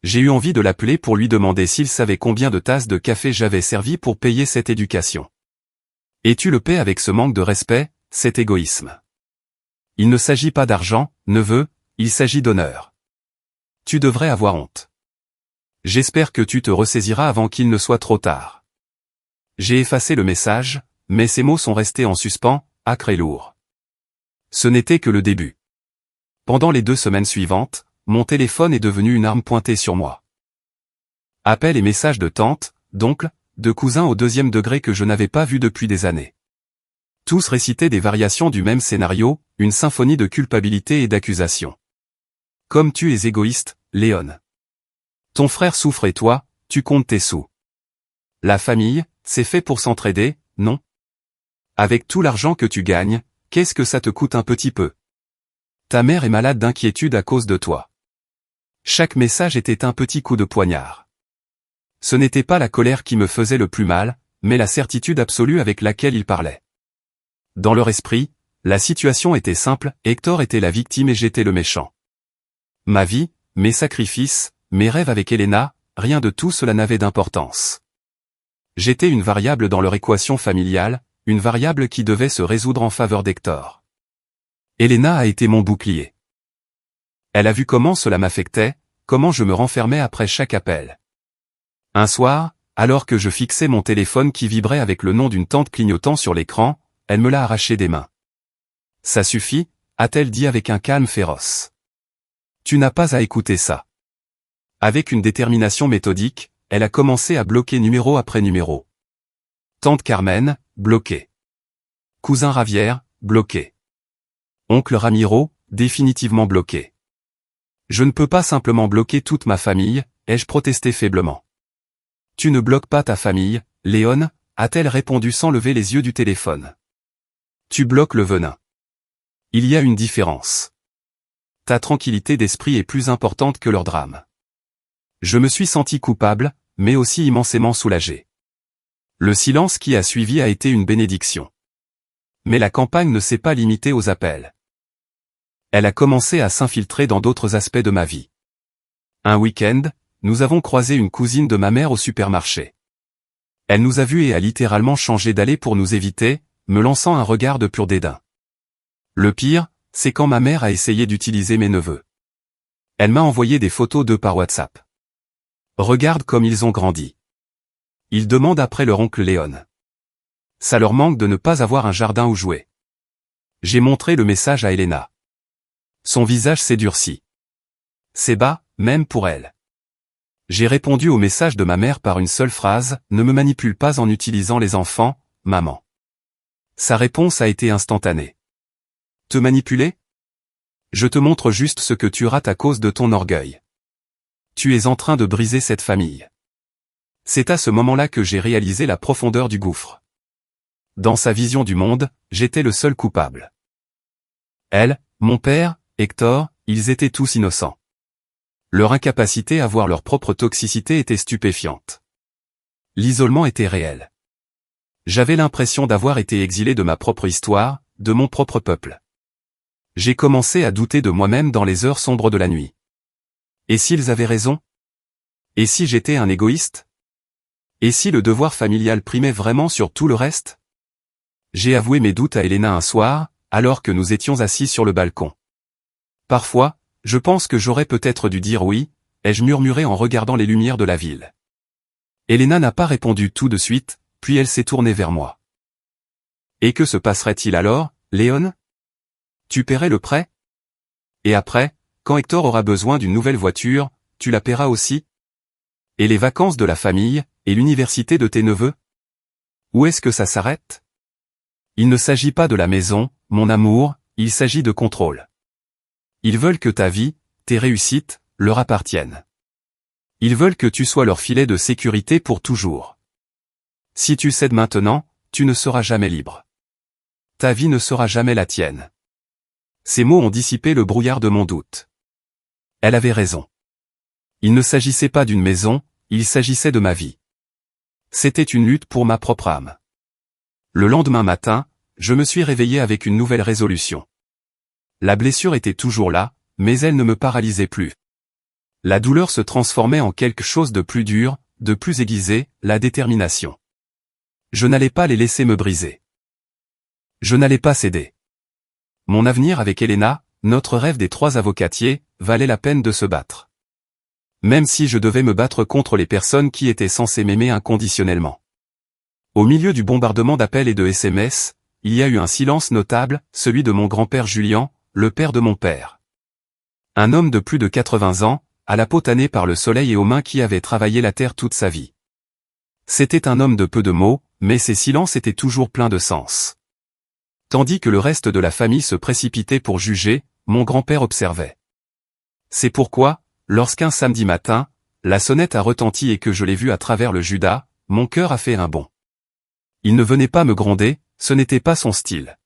J'ai eu envie de l'appeler pour lui demander s'il savait combien de tasses de café j'avais servi pour payer cette éducation. Et tu le paies avec ce manque de respect, cet égoïsme. Il ne s'agit pas d'argent, neveu, il s'agit d'honneur. Tu devrais avoir honte. J'espère que tu te ressaisiras avant qu'il ne soit trop tard. J'ai effacé le message, mais ces mots sont restés en suspens, âcres et lourds. Ce n'était que le début. Pendant les 2 semaines suivantes, mon téléphone est devenu une arme pointée sur moi. Appels et messages de tantes, d'oncles, de cousins au 2e degré que je n'avais pas vus depuis des années. Tous récitaient des variations du même scénario, une symphonie de culpabilité et d'accusation. Comme tu es égoïste, Léon. Ton frère souffre et toi, tu comptes tes sous. La famille, c'est fait pour s'entraider, non? Avec tout l'argent que tu gagnes, qu'est-ce que ça te coûte un petit peu? Ta mère est malade d'inquiétude à cause de toi. Chaque message était un petit coup de poignard. Ce n'était pas la colère qui me faisait le plus mal, mais la certitude absolue avec laquelle il parlait. Dans leur esprit, la situation était simple, Hector était la victime et j'étais le méchant. Ma vie, mes sacrifices, mes rêves avec Helena, rien de tout cela n'avait d'importance. J'étais une variable dans leur équation familiale, une variable qui devait se résoudre en faveur d'Hector. Helena a été mon bouclier. Elle a vu comment cela m'affectait, comment je me renfermais après chaque appel. Un soir, alors que je fixais mon téléphone qui vibrait avec le nom d'une tante clignotant sur l'écran, elle me l'a arraché des mains. Ça suffit, a-t-elle dit avec un calme féroce. Tu n'as pas à écouter ça. Avec une détermination méthodique, elle a commencé à bloquer numéro après numéro. Tante Carmen, bloqué. Cousin Ravière, bloqué. Oncle Ramiro, définitivement bloqué. Je ne peux pas simplement bloquer toute ma famille, ai-je protesté faiblement. Tu ne bloques pas ta famille, Léon, a-t-elle répondu sans lever les yeux du téléphone. Tu bloques le venin. Il y a une différence. Ta tranquillité d'esprit est plus importante que leur drame. Je me suis senti coupable, mais aussi immensément soulagé. Le silence qui a suivi a été une bénédiction. Mais la campagne ne s'est pas limitée aux appels. Elle a commencé à s'infiltrer dans d'autres aspects de ma vie. Un week-end, nous avons croisé une cousine de ma mère au supermarché. Elle nous a vus et a littéralement changé d'aller pour nous éviter, me lançant un regard de pur dédain. Le pire, c'est quand ma mère a essayé d'utiliser mes neveux. Elle m'a envoyé des photos d'eux par WhatsApp. Regarde comme ils ont grandi. Ils demandent après leur oncle Léon. Ça leur manque de ne pas avoir un jardin où jouer. J'ai montré le message à Elena. Son visage s'est durci. C'est bas, même pour elle. J'ai répondu au message de ma mère par une seule phrase, ne me manipule pas en utilisant les enfants, maman. Sa réponse a été instantanée. Te manipuler? Je te montre juste ce que tu rates à cause de ton orgueil. Tu es en train de briser cette famille. C'est à ce moment-là que j'ai réalisé la profondeur du gouffre. Dans sa vision du monde, j'étais le seul coupable. Elle, mon père, Hector, ils étaient tous innocents. Leur incapacité à voir leur propre toxicité était stupéfiante. L'isolement était réel. J'avais l'impression d'avoir été exilé de ma propre histoire, de mon propre peuple. J'ai commencé à douter de moi-même dans les heures sombres de la nuit. Et s'ils avaient raison? Et si j'étais un égoïste? Et si le devoir familial primait vraiment sur tout le reste? J'ai avoué mes doutes à Elena un soir, alors que nous étions assis sur le balcon. Parfois, je pense que j'aurais peut-être dû dire oui, ai-je murmuré en regardant les lumières de la ville. Elena n'a pas répondu tout de suite, puis elle s'est tournée vers moi. Et que se passerait-il alors, Léon? Tu paierais le prêt? Et après, quand Hector aura besoin d'une nouvelle voiture, tu la paieras aussi? Et les vacances de la famille, et l'université de tes neveux? Où est-ce que ça s'arrête? Il ne s'agit pas de la maison, mon amour, il s'agit de contrôle. Ils veulent que ta vie, tes réussites, leur appartiennent. Ils veulent que tu sois leur filet de sécurité pour toujours. Si tu cèdes maintenant, tu ne seras jamais libre. Ta vie ne sera jamais la tienne. Ces mots ont dissipé le brouillard de mon doute. Elle avait raison. Il ne s'agissait pas d'une maison, il s'agissait de ma vie. C'était une lutte pour ma propre âme. Le lendemain matin, je me suis réveillé avec une nouvelle résolution. La blessure était toujours là, mais elle ne me paralysait plus. La douleur se transformait en quelque chose de plus dur, de plus aiguisé, la détermination. Je n'allais pas les laisser me briser. Je n'allais pas céder. Mon avenir avec Elena, notre rêve des 3 avocatiers, valait la peine de se battre. Même si je devais me battre contre les personnes qui étaient censées m'aimer inconditionnellement. Au milieu du bombardement d'appels et de SMS, il y a eu un silence notable, celui de mon grand-père Julien, le père de mon père. Un homme de plus de 80 ans, à la peau tannée par le soleil et aux mains qui avait travaillé la terre toute sa vie. C'était un homme de peu de mots, mais ses silences étaient toujours pleins de sens. Tandis que le reste de la famille se précipitait pour juger, mon grand-père observait. C'est pourquoi, lorsqu'un samedi matin, la sonnette a retenti et que je l'ai vu à travers le Judas, mon cœur a fait un bond. Il ne venait pas me gronder, ce n'était pas son style.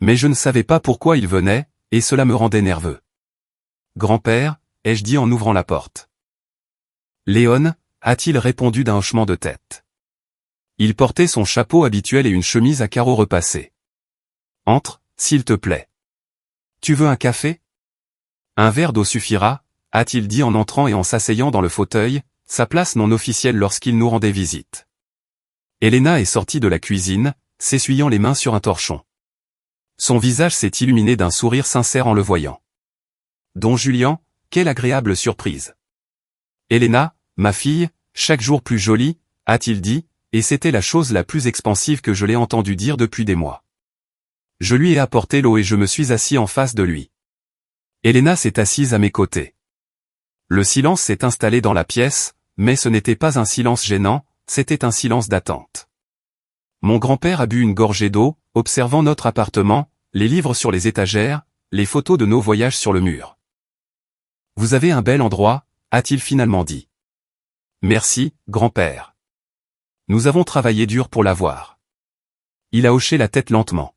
Mais je ne savais pas pourquoi il venait, et cela me rendait nerveux. Grand-père, ai-je dit en ouvrant la porte. Léon, a-t-il répondu d'un hochement de tête. Il portait son chapeau habituel et une chemise à carreaux repassés. Entre, s'il te plaît. Tu veux un café? Un verre d'eau suffira, a-t-il dit en entrant et en s'asseyant dans le fauteuil, sa place non officielle lorsqu'il nous rendait visite. Elena est sortie de la cuisine, s'essuyant les mains sur un torchon. Son visage s'est illuminé d'un sourire sincère en le voyant. Don Julian, quelle agréable surprise. Elena, ma fille, chaque jour plus jolie, a-t-il dit, et c'était la chose la plus expansive que je l'ai entendu dire depuis des mois. Je lui ai apporté l'eau et je me suis assis en face de lui. Elena s'est assise à mes côtés. Le silence s'est installé dans la pièce, mais ce n'était pas un silence gênant, c'était un silence d'attente. Mon grand-père a bu une gorgée d'eau, observant notre appartement, les livres sur les étagères, les photos de nos voyages sur le mur. Vous avez un bel endroit, a-t-il finalement dit. Merci, grand-père. Nous avons travaillé dur pour l'avoir. Il a hoché la tête lentement.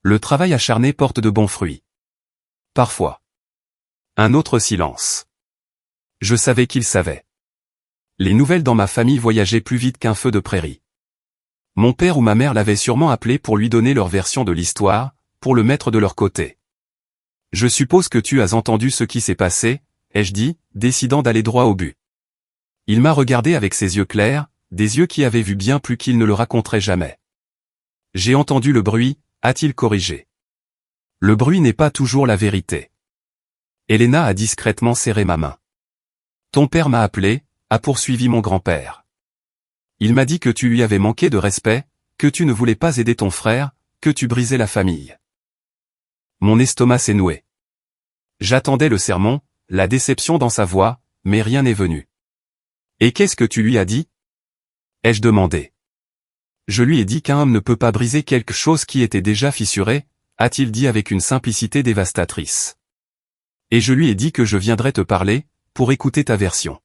Le travail acharné porte de bons fruits. Parfois. Un autre silence. Je savais qu'il savait. Les nouvelles dans ma famille voyageaient plus vite qu'un feu de prairie. Mon père ou ma mère l'avaient sûrement appelé pour lui donner leur version de l'histoire, pour le mettre de leur côté. Je suppose que tu as entendu ce qui s'est passé, ai-je dit, décidant d'aller droit au but. Il m'a regardé avec ses yeux clairs, des yeux qui avaient vu bien plus qu'il ne le raconterait jamais. J'ai entendu le bruit, a-t-il corrigé. Le bruit n'est pas toujours la vérité. Elena a discrètement serré ma main. Ton père m'a appelé, a poursuivi mon grand-père. Il m'a dit que tu lui avais manqué de respect, que tu ne voulais pas aider ton frère, que tu brisais la famille. Mon estomac s'est noué. J'attendais le sermon, la déception dans sa voix, mais rien n'est venu. Et qu'est-ce que tu lui as dit? Ai-je demandé. Je lui ai dit qu'un homme ne peut pas briser quelque chose qui était déjà fissuré, a-t-il dit avec une simplicité dévastatrice. Et je lui ai dit que je viendrais te parler, pour écouter ta version.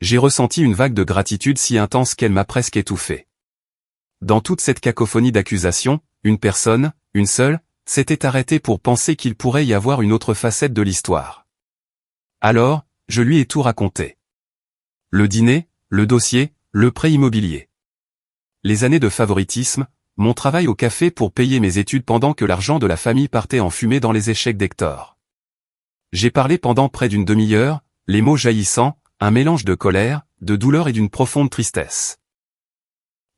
J'ai ressenti une vague de gratitude si intense qu'elle m'a presque étouffé. Dans toute cette cacophonie d'accusations, une personne, une seule, s'était arrêtée pour penser qu'il pourrait y avoir une autre facette de l'histoire. Alors, je lui ai tout raconté. Le dîner, le dossier, le prêt immobilier. Les années de favoritisme, mon travail au café pour payer mes études pendant que l'argent de la famille partait en fumée dans les échecs d'Hector. J'ai parlé pendant près d'une demi-heure, les mots jaillissant, un mélange de colère, de douleur et d'une profonde tristesse.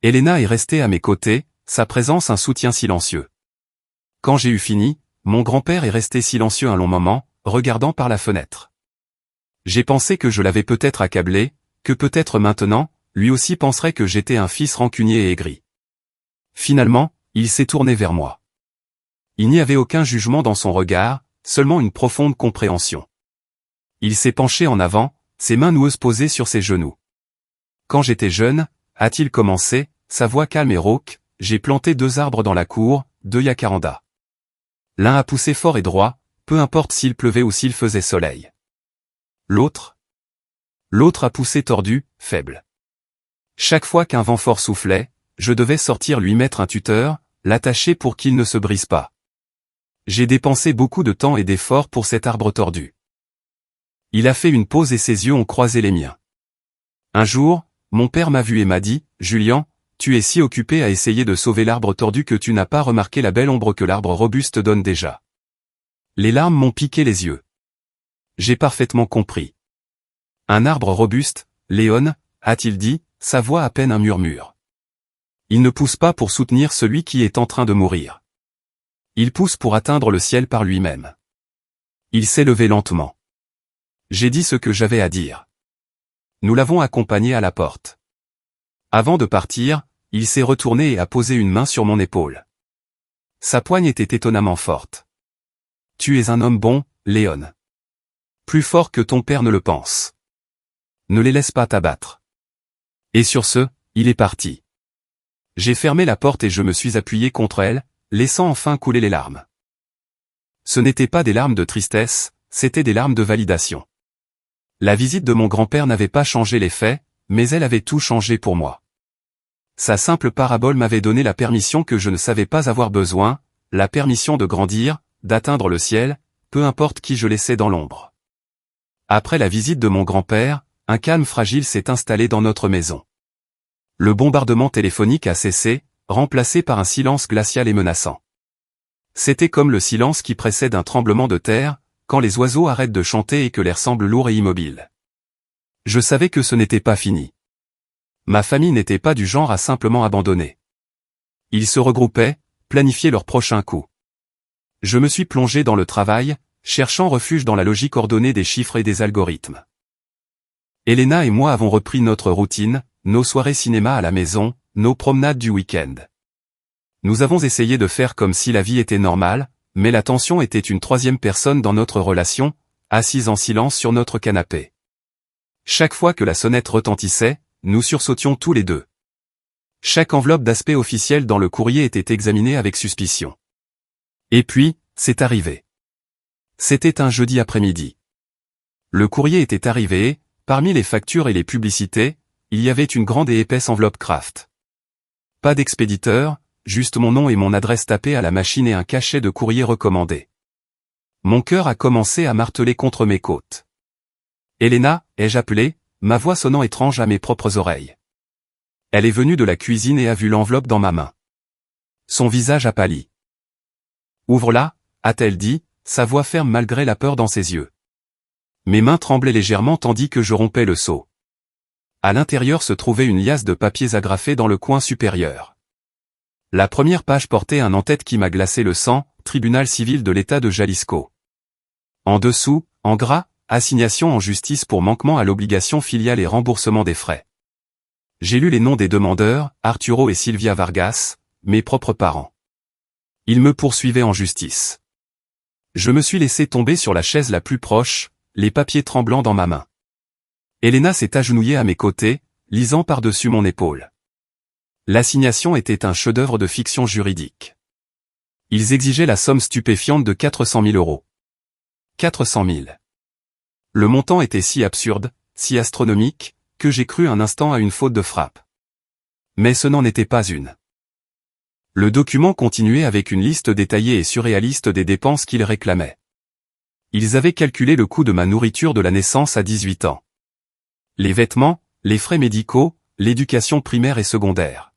Elena est restée à mes côtés, sa présence un soutien silencieux. Quand j'ai eu fini, mon grand-père est resté silencieux un long moment, regardant par la fenêtre. J'ai pensé que je l'avais peut-être accablé, que peut-être maintenant, lui aussi penserait que j'étais un fils rancunier et aigri. Finalement, il s'est tourné vers moi. Il n'y avait aucun jugement dans son regard, seulement une profonde compréhension. Il s'est penché en avant, ses mains noueuses posées sur ses genoux. Quand j'étais jeune, a-t-il commencé, sa voix calme et rauque, j'ai planté 2 arbres dans la cour, 2 jacarandas. L'un a poussé fort et droit, peu importe s'il pleuvait ou s'il faisait soleil. L'autre a poussé tordu, faible. Chaque fois qu'un vent fort soufflait, je devais sortir lui mettre un tuteur, l'attacher pour qu'il ne se brise pas. J'ai dépensé beaucoup de temps et d'efforts pour cet arbre tordu. Il a fait une pause et ses yeux ont croisé les miens. Un jour, mon père m'a vu et m'a dit, « Julien, tu es si occupé à essayer de sauver l'arbre tordu que tu n'as pas remarqué la belle ombre que l'arbre robuste donne déjà. » Les larmes m'ont piqué les yeux. J'ai parfaitement compris. Un arbre robuste, Léon, a-t-il dit, sa voix à peine un murmure. Il ne pousse pas pour soutenir celui qui est en train de mourir. Il pousse pour atteindre le ciel par lui-même. Il s'est levé lentement. J'ai dit ce que j'avais à dire. Nous l'avons accompagné à la porte. Avant de partir, il s'est retourné et a posé une main sur mon épaule. Sa poigne était étonnamment forte. « Tu es un homme bon, Léon. Plus fort que ton père ne le pense. Ne les laisse pas t'abattre. » Et sur ce, il est parti. J'ai fermé la porte et je me suis appuyé contre elle, laissant enfin couler les larmes. Ce n'étaient pas des larmes de tristesse, c'étaient des larmes de validation. La visite de mon grand-père n'avait pas changé les faits, mais elle avait tout changé pour moi. Sa simple parabole m'avait donné la permission que je ne savais pas avoir besoin, la permission de grandir, d'atteindre le ciel, peu importe qui je laissais dans l'ombre. Après la visite de mon grand-père, un calme fragile s'est installé dans notre maison. Le bombardement téléphonique a cessé, remplacé par un silence glacial et menaçant. C'était comme le silence qui précède un tremblement de terre, quand les oiseaux arrêtent de chanter et que l'air semble lourd et immobile. Je savais que ce n'était pas fini. Ma famille n'était pas du genre à simplement abandonner. Ils se regroupaient, planifiaient leur prochain coup. Je me suis plongé dans le travail, cherchant refuge dans la logique ordonnée des chiffres et des algorithmes. Elena et moi avons repris notre routine, nos soirées cinéma à la maison, nos promenades du week-end. Nous avons essayé de faire comme si la vie était normale, mais la tension était une 3e personne dans notre relation, assise en silence sur notre canapé. Chaque fois que la sonnette retentissait, nous sursautions tous les deux. Chaque enveloppe d'aspect officiel dans le courrier était examinée avec suspicion. Et puis, c'est arrivé. C'était un jeudi après-midi. Le courrier était arrivé et, parmi les factures et les publicités, il y avait une grande et épaisse enveloppe Kraft. Pas d'expéditeur, juste mon nom et mon adresse tapés à la machine et un cachet de courrier recommandé. Mon cœur a commencé à marteler contre mes côtes. « Elena » ai-je appelé, ma voix sonnant étrange à mes propres oreilles. Elle est venue de la cuisine et a vu l'enveloppe dans ma main. Son visage a pâli. « Ouvre-la » a-t-elle dit, sa voix ferme malgré la peur dans ses yeux. Mes mains tremblaient légèrement tandis que je rompais le seau. À l'intérieur se trouvait une liasse de papiers agrafés dans le coin supérieur. La première page portait un en-tête qui m'a glacé le sang, tribunal civil de l'État de Jalisco. En dessous, en gras, assignation en justice pour manquement à l'obligation filiale et remboursement des frais. J'ai lu les noms des demandeurs, Arturo et Sylvia Vargas, mes propres parents. Ils me poursuivaient en justice. Je me suis laissé tomber sur la chaise la plus proche, les papiers tremblants dans ma main. Elena s'est agenouillée à mes côtés, lisant par-dessus mon épaule. L'assignation était un chef-d'œuvre de fiction juridique. Ils exigeaient la somme stupéfiante de 400 000 euros. 400 000. Le montant était si absurde, si astronomique, que j'ai cru un instant à une faute de frappe. Mais ce n'en était pas une. Le document continuait avec une liste détaillée et surréaliste des dépenses qu'ils réclamaient. Ils avaient calculé le coût de ma nourriture de la naissance à 18 ans. Les vêtements, les frais médicaux, l'éducation primaire et secondaire.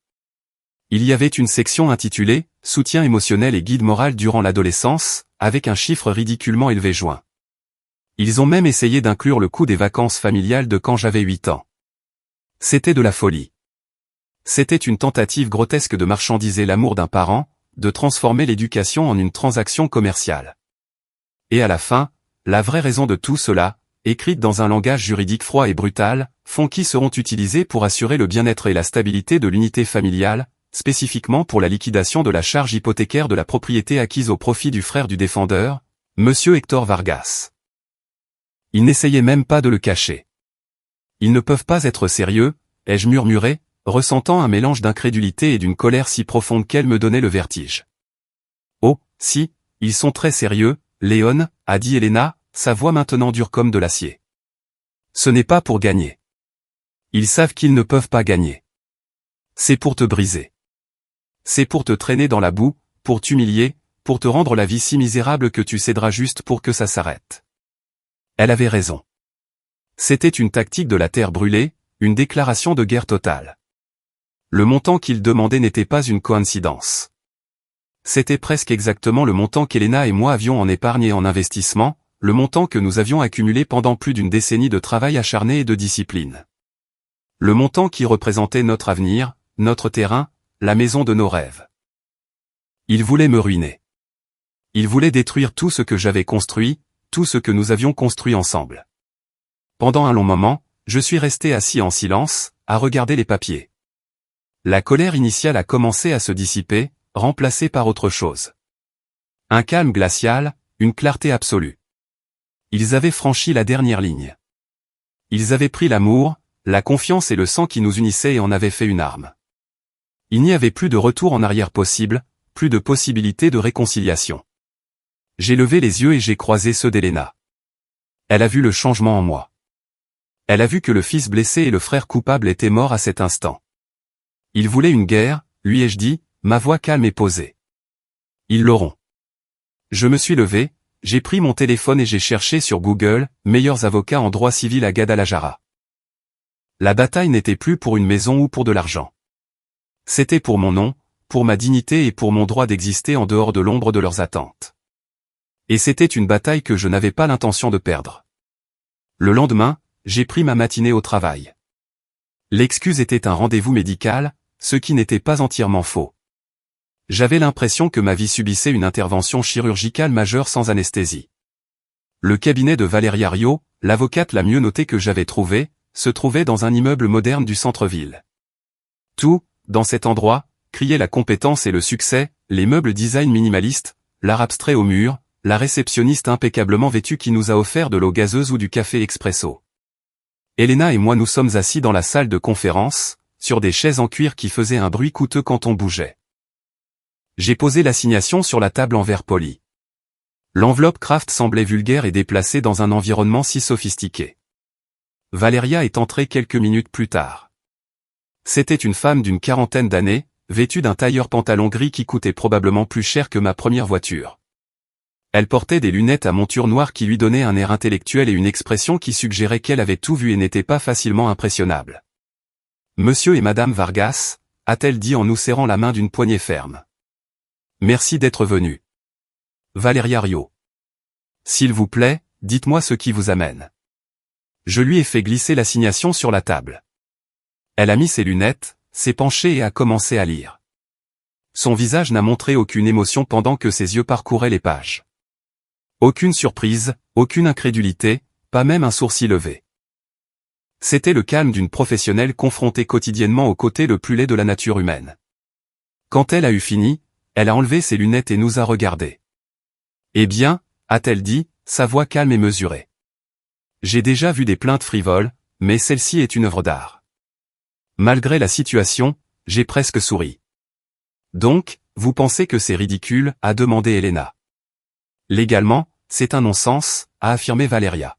Il y avait une section intitulée « Soutien émotionnel et guide moral durant l'adolescence » avec un chiffre ridiculement élevé joint. Ils ont même essayé d'inclure le coût des vacances familiales de quand j'avais 8 ans. C'était de la folie. C'était une tentative grotesque de marchandiser l'amour d'un parent, de transformer l'éducation en une transaction commerciale. Et à la fin, la vraie raison de tout cela, écrite dans un langage juridique froid et brutal, fonds qui seront utilisés pour assurer le bien-être et la stabilité de l'unité familiale, spécifiquement pour la liquidation de la charge hypothécaire de la propriété acquise au profit du frère du défendeur, Monsieur Hector Vargas. Ils n'essayaient même pas de le cacher. Ils ne peuvent pas être sérieux, ai-je murmuré, ressentant un mélange d'incrédulité et d'une colère si profonde qu'elle me donnait le vertige. Oh, si, ils sont très sérieux, Léon, a dit Elena, sa voix maintenant dure comme de l'acier. Ce n'est pas pour gagner. Ils savent qu'ils ne peuvent pas gagner. C'est pour te briser. C'est pour te traîner dans la boue, pour t'humilier, pour te rendre la vie si misérable que tu céderas juste pour que ça s'arrête. Elle avait raison. C'était une tactique de la terre brûlée, une déclaration de guerre totale. Le montant qu'ils demandaient n'était pas une coïncidence. C'était presque exactement le montant qu'Elena et moi avions en épargne et en investissement, le montant que nous avions accumulé pendant plus d'une décennie de travail acharné et de discipline. Le montant qui représentait notre avenir, notre terrain, la maison de nos rêves. Ils voulaient me ruiner. Ils voulaient détruire tout ce que j'avais construit, tout ce que nous avions construit ensemble. Pendant un long moment, je suis resté assis en silence, à regarder les papiers. La colère initiale a commencé à se dissiper, remplacée par autre chose. Un calme glacial, une clarté absolue. Ils avaient franchi la dernière ligne. Ils avaient pris l'amour, la confiance et le sang qui nous unissaient et en avaient fait une arme. Il n'y avait plus de retour en arrière possible, plus de possibilité de réconciliation. J'ai levé les yeux et j'ai croisé ceux d'Elena. Elle a vu le changement en moi. Elle a vu que le fils blessé et le frère coupable étaient morts à cet instant. Ils voulaient une guerre, lui ai-je dit, ma voix calme et posée. Ils l'auront. Je me suis levé, j'ai pris mon téléphone et j'ai cherché sur Google « Meilleurs avocats en droit civil à Guadalajara ». La bataille n'était plus pour une maison ou pour de l'argent. C'était pour mon nom, pour ma dignité et pour mon droit d'exister en dehors de l'ombre de leurs attentes. Et c'était une bataille que je n'avais pas l'intention de perdre. Le lendemain, j'ai pris ma matinée au travail. L'excuse était un rendez-vous médical, ce qui n'était pas entièrement faux. J'avais l'impression que ma vie subissait une intervention chirurgicale majeure sans anesthésie. Le cabinet de Valeria Rio, l'avocate la mieux notée que j'avais trouvée, se trouvait dans un immeuble moderne du centre-ville. Tout, dans cet endroit, criait la compétence et le succès, les meubles design minimalistes, l'art abstrait au mur, la réceptionniste impeccablement vêtue qui nous a offert de l'eau gazeuse ou du café expresso. Elena et moi nous sommes assis dans la salle de conférence, sur des chaises en cuir qui faisaient un bruit coûteux quand on bougeait. J'ai posé l'assignation sur la table en verre poli. L'enveloppe Kraft semblait vulgaire et déplacée dans un environnement si sophistiqué. Valeria est entrée quelques minutes plus tard. C'était une femme d'une quarantaine d'années, vêtue d'un tailleur pantalon gris qui coûtait probablement plus cher que ma première voiture. Elle portait des lunettes à monture noire qui lui donnaient un air intellectuel et une expression qui suggérait qu'elle avait tout vu et n'était pas facilement impressionnable. Monsieur et Madame Vargas, a-t-elle dit en nous serrant la main d'une poignée ferme. Merci d'être venu. Valeria Rio. S'il vous plaît, dites-moi ce qui vous amène. Je lui ai fait glisser l'assignation sur la table. Elle a mis ses lunettes, s'est penchée et a commencé à lire. Son visage n'a montré aucune émotion pendant que ses yeux parcouraient les pages. Aucune surprise, aucune incrédulité, pas même un sourcil levé. C'était le calme d'une professionnelle confrontée quotidiennement au côté le plus laid de la nature humaine. Quand elle a eu fini, elle a enlevé ses lunettes et nous a regardés. Eh bien, a-t-elle dit, sa voix calme et mesurée. J'ai déjà vu des plaintes frivoles, mais celle-ci est une œuvre d'art. Malgré la situation, j'ai presque souri. Donc, vous pensez que c'est ridicule, a demandé Elena. Légalement, c'est un non-sens, a affirmé Valeria.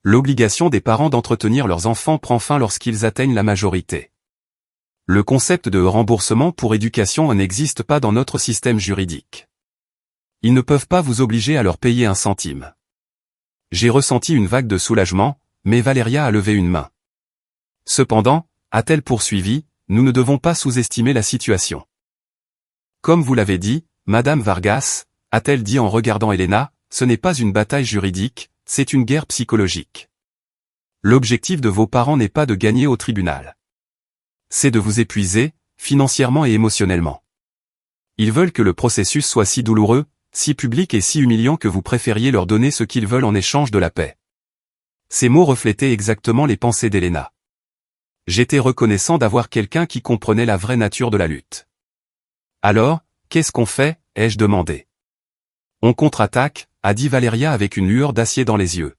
L'obligation des parents d'entretenir leurs enfants prend fin lorsqu'ils atteignent la majorité. Le concept de remboursement pour éducation n'existe pas dans notre système juridique. Ils ne peuvent pas vous obliger à leur payer un centime. J'ai ressenti une vague de soulagement, mais Valeria a levé une main. Cependant, a-t-elle poursuivi, nous ne devons pas sous-estimer la situation. Comme vous l'avez dit, Madame Vargas, a-t-elle dit en regardant Elena, ce n'est pas une bataille juridique, c'est une guerre psychologique. L'objectif de vos parents n'est pas de gagner au tribunal. C'est de vous épuiser, financièrement et émotionnellement. Ils veulent que le processus soit si douloureux, si public et si humiliant que vous préfériez leur donner ce qu'ils veulent en échange de la paix. Ces mots reflétaient exactement les pensées d'Elena. J'étais reconnaissant d'avoir quelqu'un qui comprenait la vraie nature de la lutte. Alors, qu'est-ce qu'on fait, ai-je demandé. On contre-attaque, a dit Valeria avec une lueur d'acier dans les yeux.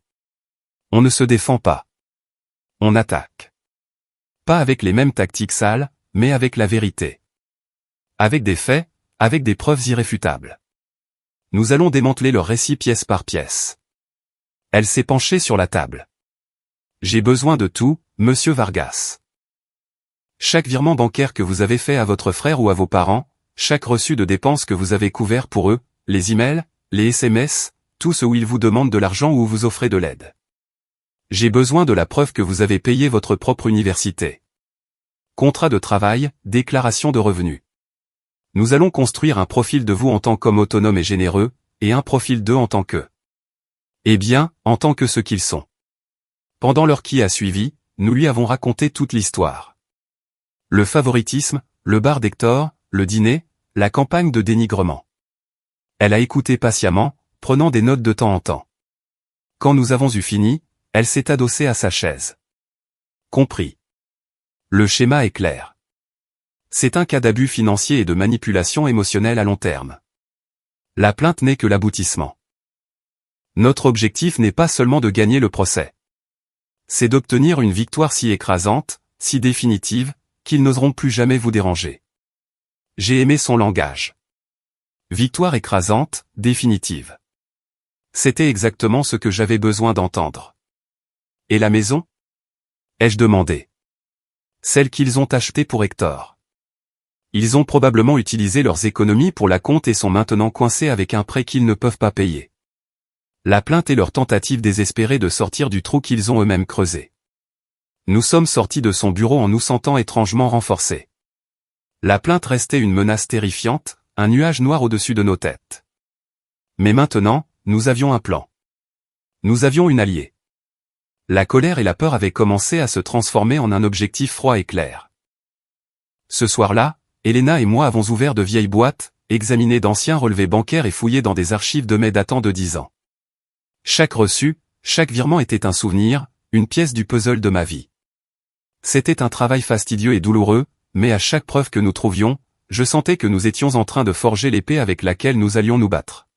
On ne se défend pas. On attaque. Pas avec les mêmes tactiques sales, mais avec la vérité. Avec des faits, avec des preuves irréfutables. Nous allons démanteler leur récit pièce par pièce. Elle s'est penchée sur la table. J'ai besoin de tout, monsieur Vargas. Chaque virement bancaire que vous avez fait à votre frère ou à vos parents, chaque reçu de dépenses que vous avez couvert pour eux, les emails, les SMS, tout ce où ils vous demandent de l'argent ou vous offrez de l'aide. J'ai besoin de la preuve que vous avez payé votre propre université. Contrat de travail, déclaration de revenus. Nous allons construire un profil de vous en tant qu'homme autonome et généreux, et un profil d'eux en tant que. Eh bien, en tant que ce qu'ils sont. Pendant l'heure qui a suivi, nous lui avons raconté toute l'histoire. Le favoritisme, le bar d'Hector, le dîner, la campagne de dénigrement. Elle a écouté patiemment, prenant des notes de temps en temps. Quand nous avons eu fini, elle s'est adossée à sa chaise. Compris. Le schéma est clair. C'est un cas d'abus financier et de manipulation émotionnelle à long terme. La plainte n'est que l'aboutissement. Notre objectif n'est pas seulement de gagner le procès. C'est d'obtenir une victoire si écrasante, si définitive, qu'ils n'oseront plus jamais vous déranger. J'ai aimé son langage. Victoire écrasante, définitive. C'était exactement ce que j'avais besoin d'entendre. Et la maison ? Ai-je demandé. Celle qu'ils ont achetée pour Hector. Ils ont probablement utilisé leurs économies pour la compte et sont maintenant coincés avec un prêt qu'ils ne peuvent pas payer. La plainte est leur tentative désespérée de sortir du trou qu'ils ont eux-mêmes creusé. Nous sommes sortis de son bureau en nous sentant étrangement renforcés. La plainte restait une menace terrifiante, un nuage noir au-dessus de nos têtes. Mais maintenant, nous avions un plan. Nous avions une alliée. La colère et la peur avaient commencé à se transformer en un objectif froid et clair. Ce soir-là, Elena et moi avons ouvert de vieilles boîtes, examiné d'anciens relevés bancaires et fouillé dans des archives de mai datant de 10 ans. Chaque reçu, chaque virement était un souvenir, une pièce du puzzle de ma vie. C'était un travail fastidieux et douloureux, mais à chaque preuve que nous trouvions, je sentais que nous étions en train de forger l'épée avec laquelle nous allions nous battre.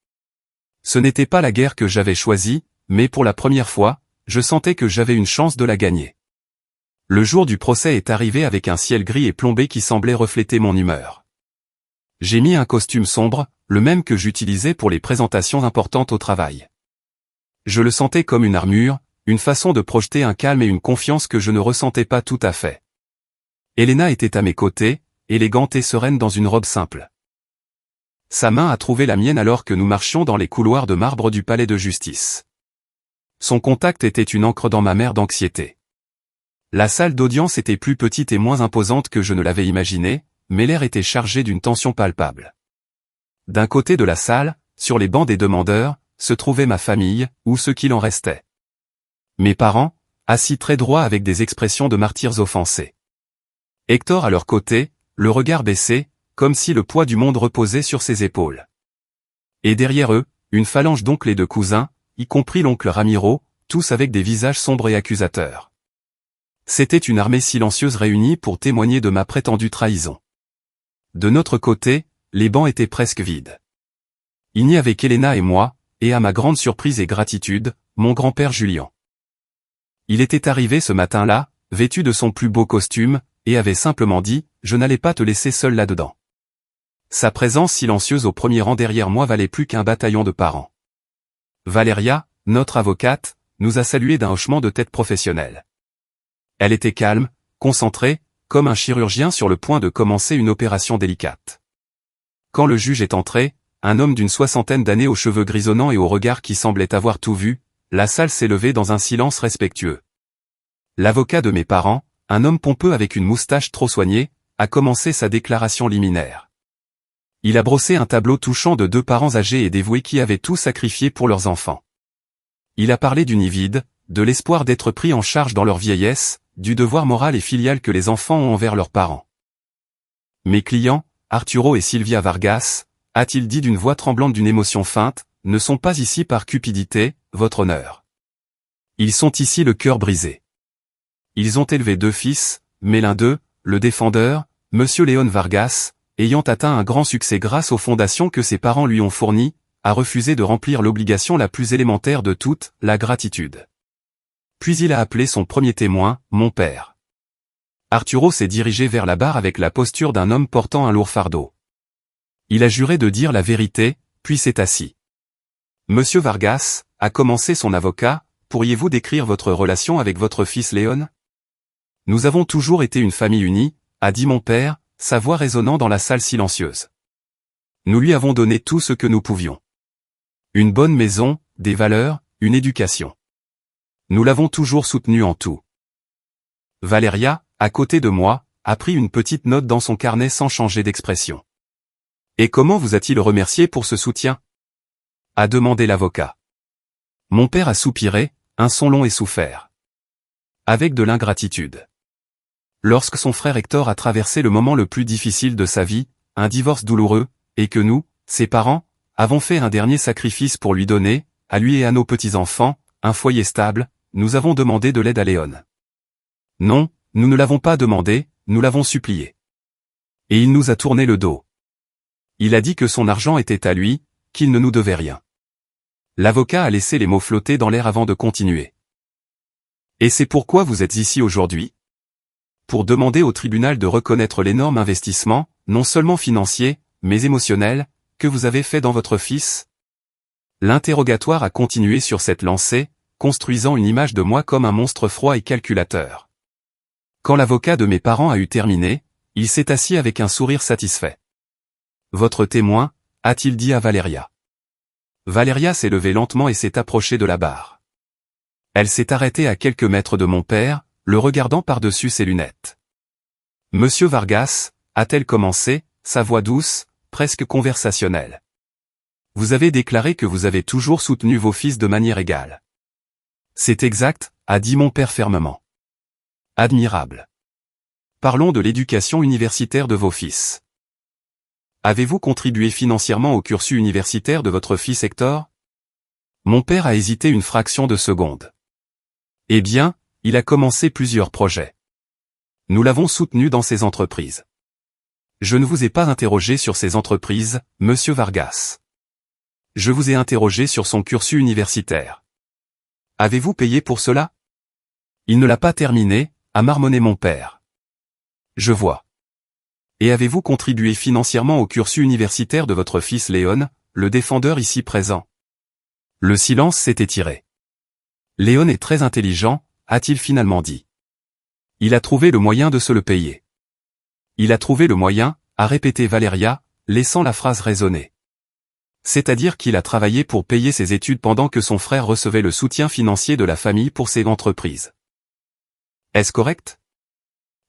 Ce n'était pas la guerre que j'avais choisie, mais pour la première fois, je sentais que j'avais une chance de la gagner. Le jour du procès est arrivé avec un ciel gris et plombé qui semblait refléter mon humeur. J'ai mis un costume sombre, le même que j'utilisais pour les présentations importantes au travail. Je le sentais comme une armure, une façon de projeter un calme et une confiance que je ne ressentais pas tout à fait. Elena était à mes côtés, élégante et sereine dans une robe simple. Sa main a trouvé la mienne alors que nous marchions dans les couloirs de marbre du palais de justice. Son contact était une encre dans ma mer d'anxiété. La salle d'audience était plus petite et moins imposante que je ne l'avais imaginé, mais l'air était chargé d'une tension palpable. D'un côté de la salle, sur les bancs des demandeurs, se trouvait ma famille, ou ce qu'il en restait. Mes parents, assis très droits avec des expressions de martyrs offensés. Hector à leur côté, le regard baissé, comme si le poids du monde reposait sur ses épaules. Et derrière eux, une phalange d'oncles et de cousins, y compris l'oncle Ramiro, tous avec des visages sombres et accusateurs. C'était une armée silencieuse réunie pour témoigner de ma prétendue trahison. De notre côté, les bancs étaient presque vides. Il n'y avait qu'Helena et moi, et à ma grande surprise et gratitude, mon grand-père Julien. Il était arrivé ce matin-là, vêtu de son plus beau costume, et avait simplement dit « Je n'allais pas te laisser seul là-dedans ». Sa présence silencieuse au premier rang derrière moi valait plus qu'un bataillon de parents. Valéria, notre avocate, nous a salués d'un hochement de tête professionnel. Elle était calme, concentrée, comme un chirurgien sur le point de commencer une opération délicate. Quand le juge est entré, un homme d'une soixantaine d'années aux cheveux grisonnants et au regard qui semblait avoir tout vu, la salle s'est levée dans un silence respectueux. L'avocat de mes parents, un homme pompeux avec une moustache trop soignée, a commencé sa déclaration liminaire. Il a brossé un tableau touchant de deux parents âgés et dévoués qui avaient tout sacrifié pour leurs enfants. Il a parlé du nid vide, de l'espoir d'être pris en charge dans leur vieillesse, du devoir moral et filial que les enfants ont envers leurs parents. Mes clients, Arturo et Sylvia Vargas, a-t-il dit d'une voix tremblante d'une émotion feinte, ne sont pas ici par cupidité, votre honneur. Ils sont ici le cœur brisé. Ils ont élevé deux fils, mais l'un d'eux, le défendeur, Monsieur Léon Vargas, ayant atteint un grand succès grâce aux fondations que ses parents lui ont fournies, a refusé de remplir l'obligation la plus élémentaire de toutes, la gratitude. Puis il a appelé son premier témoin, mon père. Arturo s'est dirigé vers la barre avec la posture d'un homme portant un lourd fardeau. Il a juré de dire la vérité, puis s'est assis. Monsieur Vargas, a commencé son avocat, pourriez-vous décrire votre relation avec votre fils Léon? Nous avons toujours été une famille unie, a dit mon père, sa voix résonnant dans la salle silencieuse. Nous lui avons donné tout ce que nous pouvions. Une bonne maison, des valeurs, une éducation. Nous l'avons toujours soutenu en tout. Valéria, à côté de moi, a pris une petite note dans son carnet sans changer d'expression. Et comment vous a-t-il remercié pour ce soutien? A demandé l'avocat. Mon père a soupiré, un son long et souffert. Avec de l'ingratitude. Lorsque son frère Hector a traversé le moment le plus difficile de sa vie, un divorce douloureux, et que nous, ses parents, avons fait un dernier sacrifice pour lui donner, à lui et à nos petits-enfants, un foyer stable, nous avons demandé de l'aide à Léon. Non, nous ne l'avons pas demandé, nous l'avons supplié. Et il nous a tourné le dos. Il a dit que son argent était à lui, qu'il ne nous devait rien. L'avocat a laissé les mots flotter dans l'air avant de continuer. Et c'est pourquoi vous êtes ici aujourd'hui? Pour demander au tribunal de reconnaître l'énorme investissement, non seulement financier, mais émotionnel, que vous avez fait dans votre fils? L'interrogatoire a continué sur cette lancée, construisant une image de moi comme un monstre froid et calculateur. Quand l'avocat de mes parents a eu terminé, il s'est assis avec un sourire satisfait. Votre témoin, a-t-il dit à Valéria. Valéria s'est levée lentement et s'est approchée de la barre. Elle s'est arrêtée à quelques mètres de mon père, le regardant par-dessus ses lunettes. Monsieur Vargas, a-t-elle commencé, sa voix douce, presque conversationnelle. Vous avez déclaré que vous avez toujours soutenu vos fils de manière égale. C'est exact, a dit mon père fermement. Admirable. Parlons de l'éducation universitaire de vos fils. Avez-vous contribué financièrement au cursus universitaire de votre fils Hector? Mon père a hésité une fraction de seconde. Eh bien, il a commencé plusieurs projets. Nous l'avons soutenu dans ses entreprises. Je ne vous ai pas interrogé sur ces entreprises, monsieur Vargas. Je vous ai interrogé sur son cursus universitaire. Avez-vous payé pour cela? Il ne l'a pas terminé, a marmonné mon père. Je vois. Et avez-vous contribué financièrement au cursus universitaire de votre fils Léon, le défendeur ici présent? Le silence s'est étiré. Léon est très intelligent, a-t-il finalement dit. Il a trouvé le moyen de se le payer. Il a trouvé le moyen, a répété Valéria, laissant la phrase résonner. C'est-à-dire qu'il a travaillé pour payer ses études pendant que son frère recevait le soutien financier de la famille pour ses entreprises. Est-ce correct?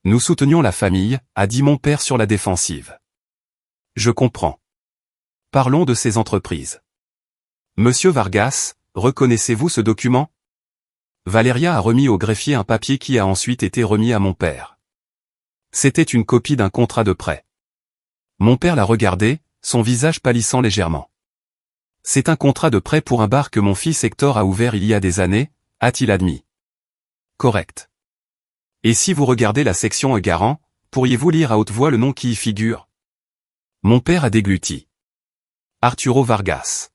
Nous soutenions la famille, a dit mon père sur la défensive. Je comprends. Parlons de ces entreprises. Monsieur Vargas, reconnaissez-vous ce document? Valeria a remis au greffier un papier qui a ensuite été remis à mon père. C'était une copie d'un contrat de prêt. Mon père l'a regardé, son visage pâlissant légèrement. C'est un contrat de prêt pour un bar que mon fils Hector a ouvert il y a des années, a-t-il admis. Correct. Et si vous regardez la section garant, pourriez-vous lire à haute voix le nom qui y figure? Mon père a dégluti. Arturo Vargas.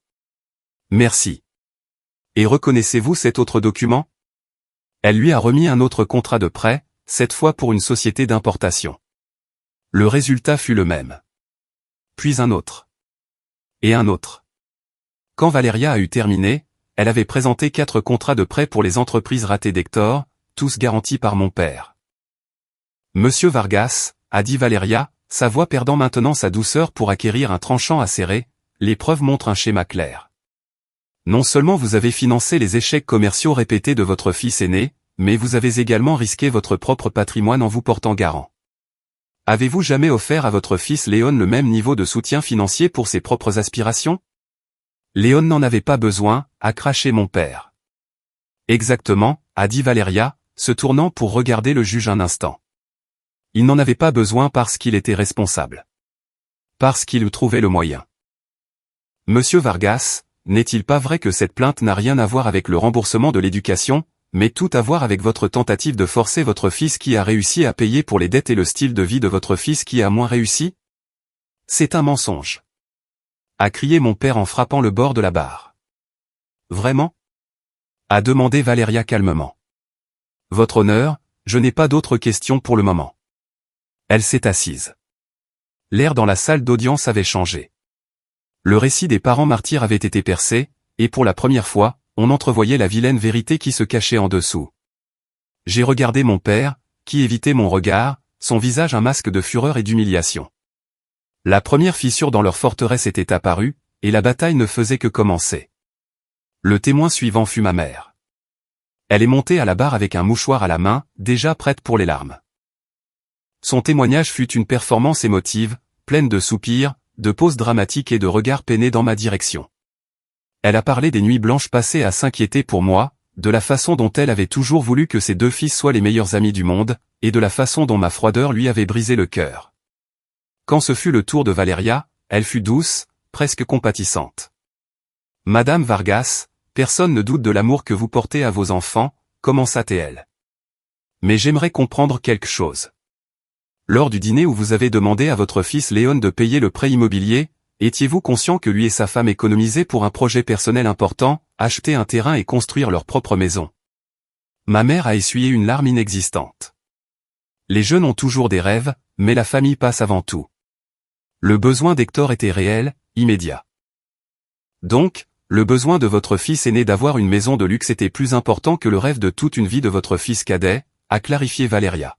Merci. Et reconnaissez-vous cet autre document? Elle lui a remis un autre contrat de prêt, cette fois pour une société d'importation. Le résultat fut le même. Puis un autre. Et un autre. Quand Valeria a eu terminé, elle avait présenté 4 contrats de prêt pour les entreprises ratées d'Hector, tous garantis par mon père. Monsieur Vargas, a dit Valeria, sa voix perdant maintenant sa douceur pour acquérir un tranchant acéré, les preuves montrent un schéma clair. Non seulement vous avez financé les échecs commerciaux répétés de votre fils aîné, mais vous avez également risqué votre propre patrimoine en vous portant garant. Avez-vous jamais offert à votre fils Léon le même niveau de soutien financier pour ses propres aspirations? Léon n'en avait pas besoin, a craché mon père. Exactement, a dit Valeria, se tournant pour regarder le juge un instant. Il n'en avait pas besoin parce qu'il était responsable. Parce qu'il trouvait le moyen. Monsieur Vargas, n'est-il pas vrai que cette plainte n'a rien à voir avec le remboursement de l'éducation, mais tout à voir avec votre tentative de forcer votre fils qui a réussi à payer pour les dettes et le style de vie de votre fils qui a moins réussi? C'est un mensonge. A crié mon père en frappant le bord de la barre. Vraiment? A demandé Valeria calmement. Votre honneur, je n'ai pas d'autres questions pour le moment. Elle s'est assise. L'air dans la salle d'audience avait changé. Le récit des parents martyrs avait été percé, et pour la première fois, on entrevoyait la vilaine vérité qui se cachait en dessous. J'ai regardé mon père, qui évitait mon regard, son visage un masque de fureur et d'humiliation. La première fissure dans leur forteresse était apparue, et la bataille ne faisait que commencer. Le témoin suivant fut ma mère. Elle est montée à la barre avec un mouchoir à la main, déjà prête pour les larmes. Son témoignage fut une performance émotive, pleine de soupirs, de pauses dramatiques et de regards peinés dans ma direction. Elle a parlé des nuits blanches passées à s'inquiéter pour moi, de la façon dont elle avait toujours voulu que ses 2 fils soient les meilleurs amis du monde, et de la façon dont ma froideur lui avait brisé le cœur. Quand ce fut le tour de Valeria, elle fut douce, presque compatissante. Madame Vargas, personne ne doute de l'amour que vous portez à vos enfants, commença-t-elle. Mais j'aimerais comprendre quelque chose. Lors du dîner où vous avez demandé à votre fils Léon de payer le prêt immobilier, étiez-vous conscient que lui et sa femme économisaient pour un projet personnel important, acheter un terrain et construire leur propre maison? Ma mère a essuyé une larme inexistante. Les jeunes ont toujours des rêves, mais la famille passe avant tout. Le besoin d'Hector était réel, immédiat. Donc, le besoin de votre fils aîné d'avoir une maison de luxe était plus important que le rêve de toute une vie de votre fils cadet, a clarifié Valeria.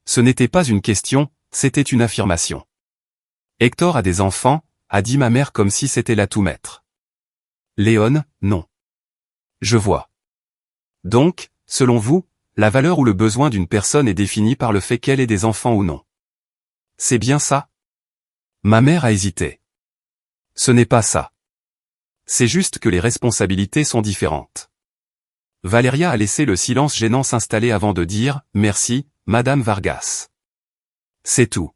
Ce n'était pas une question, c'était une affirmation. Hector a des enfants, a dit ma mère comme si c'était là tout maître. Léon, non. Je vois. Donc, selon vous, la valeur ou le besoin d'une personne est défini par le fait qu'elle ait des enfants ou non. C'est bien ça? Ma mère a hésité. Ce n'est pas ça. C'est juste que les responsabilités sont différentes. Valeria a laissé le silence gênant s'installer avant de dire « Merci, Madame Vargas ». C'est tout.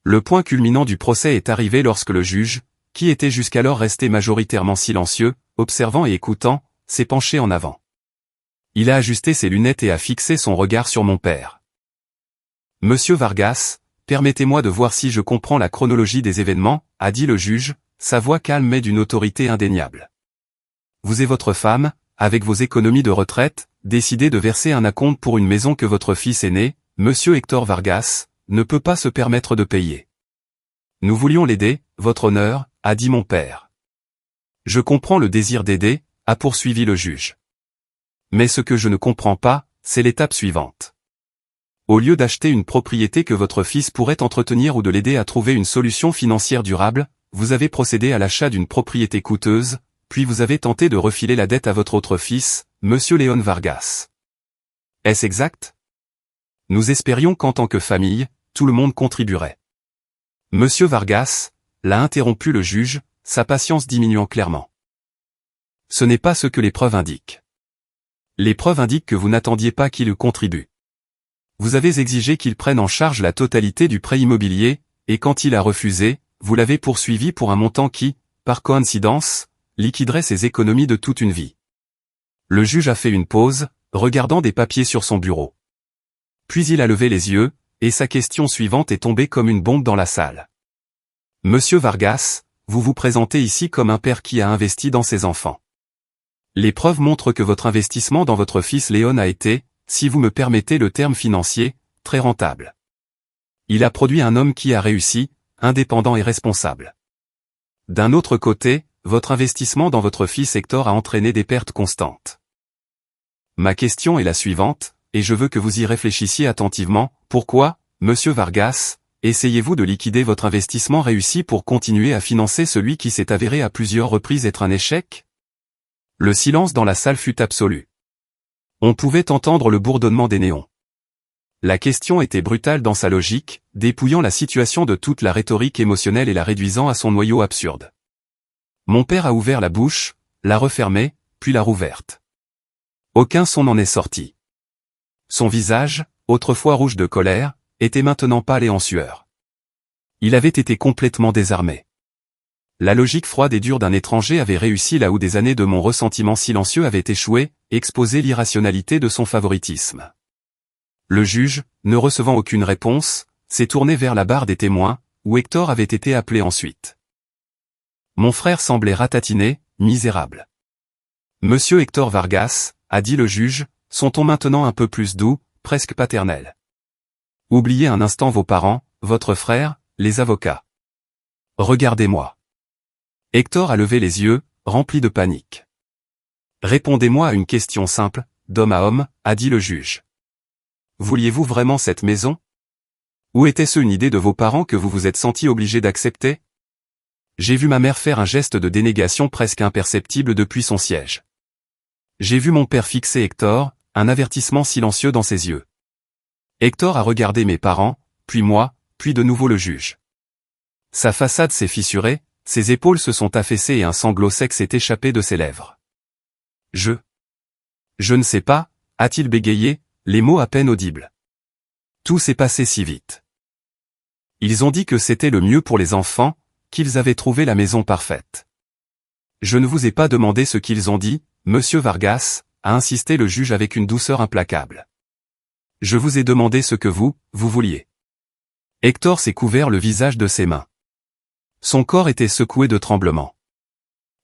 Le point culminant du procès est arrivé lorsque le juge, qui était jusqu'alors resté majoritairement silencieux, observant et écoutant, s'est penché en avant. Il a ajusté ses lunettes et a fixé son regard sur mon père. « Monsieur Vargas, permettez-moi de voir si je comprends la chronologie des événements, » a dit le juge, sa voix calme mais d'une autorité indéniable. « Vous et votre femme, avec vos économies de retraite, décidez de verser un acompte pour une maison que votre fils aîné, Monsieur Hector Vargas, ne peut pas se permettre de payer. Nous voulions l'aider, votre honneur, a dit mon père. Je comprends le désir d'aider, a poursuivi le juge. Mais ce que je ne comprends pas, c'est l'étape suivante. Au lieu d'acheter une propriété que votre fils pourrait entretenir ou de l'aider à trouver une solution financière durable, vous avez procédé à l'achat d'une propriété coûteuse, puis vous avez tenté de refiler la dette à votre autre fils, Monsieur Léon Vargas. Est-ce exact? Nous espérions qu'en tant que famille, tout le monde contribuerait. Monsieur Vargas, l'a interrompu le juge, sa patience diminuant clairement. Ce n'est pas ce que les preuves indiquent. Les preuves indiquent que vous n'attendiez pas qu'il contribue. Vous avez exigé qu'il prenne en charge la totalité du prêt immobilier, et quand il a refusé, vous l'avez poursuivi pour un montant qui, par coïncidence, liquiderait ses économies de toute une vie. Le juge a fait une pause, regardant des papiers sur son bureau. Puis il a levé les yeux, et sa question suivante est tombée comme une bombe dans la salle. Monsieur Vargas, vous vous présentez ici comme un père qui a investi dans ses enfants. Les preuves montrent que votre investissement dans votre fils Léon a été, si vous me permettez le terme financier, très rentable. Il a produit un homme qui a réussi, indépendant et responsable. D'un autre côté, votre investissement dans votre fils Hector a entraîné des pertes constantes. Ma question est la suivante, et je veux que vous y réfléchissiez attentivement. Pourquoi, monsieur Vargas, essayez-vous de liquider votre investissement réussi pour continuer à financer celui qui s'est avéré à plusieurs reprises être un échec? Le silence dans la salle fut absolu. On pouvait entendre le bourdonnement des néons. La question était brutale dans sa logique, dépouillant la situation de toute la rhétorique émotionnelle et la réduisant à son noyau absurde. Mon père a ouvert la bouche, l'a refermée, puis l'a rouverte. Aucun son n'en est sorti. Son visage, autrefois rouge de colère, était maintenant pâle et en sueur. Il avait été complètement désarmé. La logique froide et dure d'un étranger avait réussi là où des années de mon ressentiment silencieux avaient échoué, exposé l'irrationalité de son favoritisme. Le juge, ne recevant aucune réponse, s'est tourné vers la barre des témoins, où Hector avait été appelé ensuite. Mon frère semblait ratatiner, misérable. Monsieur Hector Vargas, a dit le juge, son ton maintenant un peu plus doux, presque paternel. Oubliez un instant vos parents, votre frère, les avocats. Regardez-moi. Hector a levé les yeux, rempli de panique. Répondez-moi à une question simple, d'homme à homme, a dit le juge. Vouliez-vous vraiment cette maison? Ou était-ce une idée de vos parents que vous vous êtes senti obligé d'accepter? J'ai vu ma mère faire un geste de dénégation presque imperceptible depuis son siège. J'ai vu mon père fixer Hector, un avertissement silencieux dans ses yeux. Hector a regardé mes parents, puis moi, puis de nouveau le juge. Sa façade s'est fissurée, ses épaules se sont affaissées et un sanglot sec s'est échappé de ses lèvres. Je ne sais pas, a-t-il bégayé, les mots à peine audibles. Tout s'est passé si vite. Ils ont dit que c'était le mieux pour les enfants, qu'ils avaient trouvé la maison parfaite. Je ne vous ai pas demandé ce qu'ils ont dit, monsieur Vargas, a insisté le juge avec une douceur implacable. Je vous ai demandé ce que vous vouliez. Hector s'est couvert le visage de ses mains. Son corps était secoué de tremblements.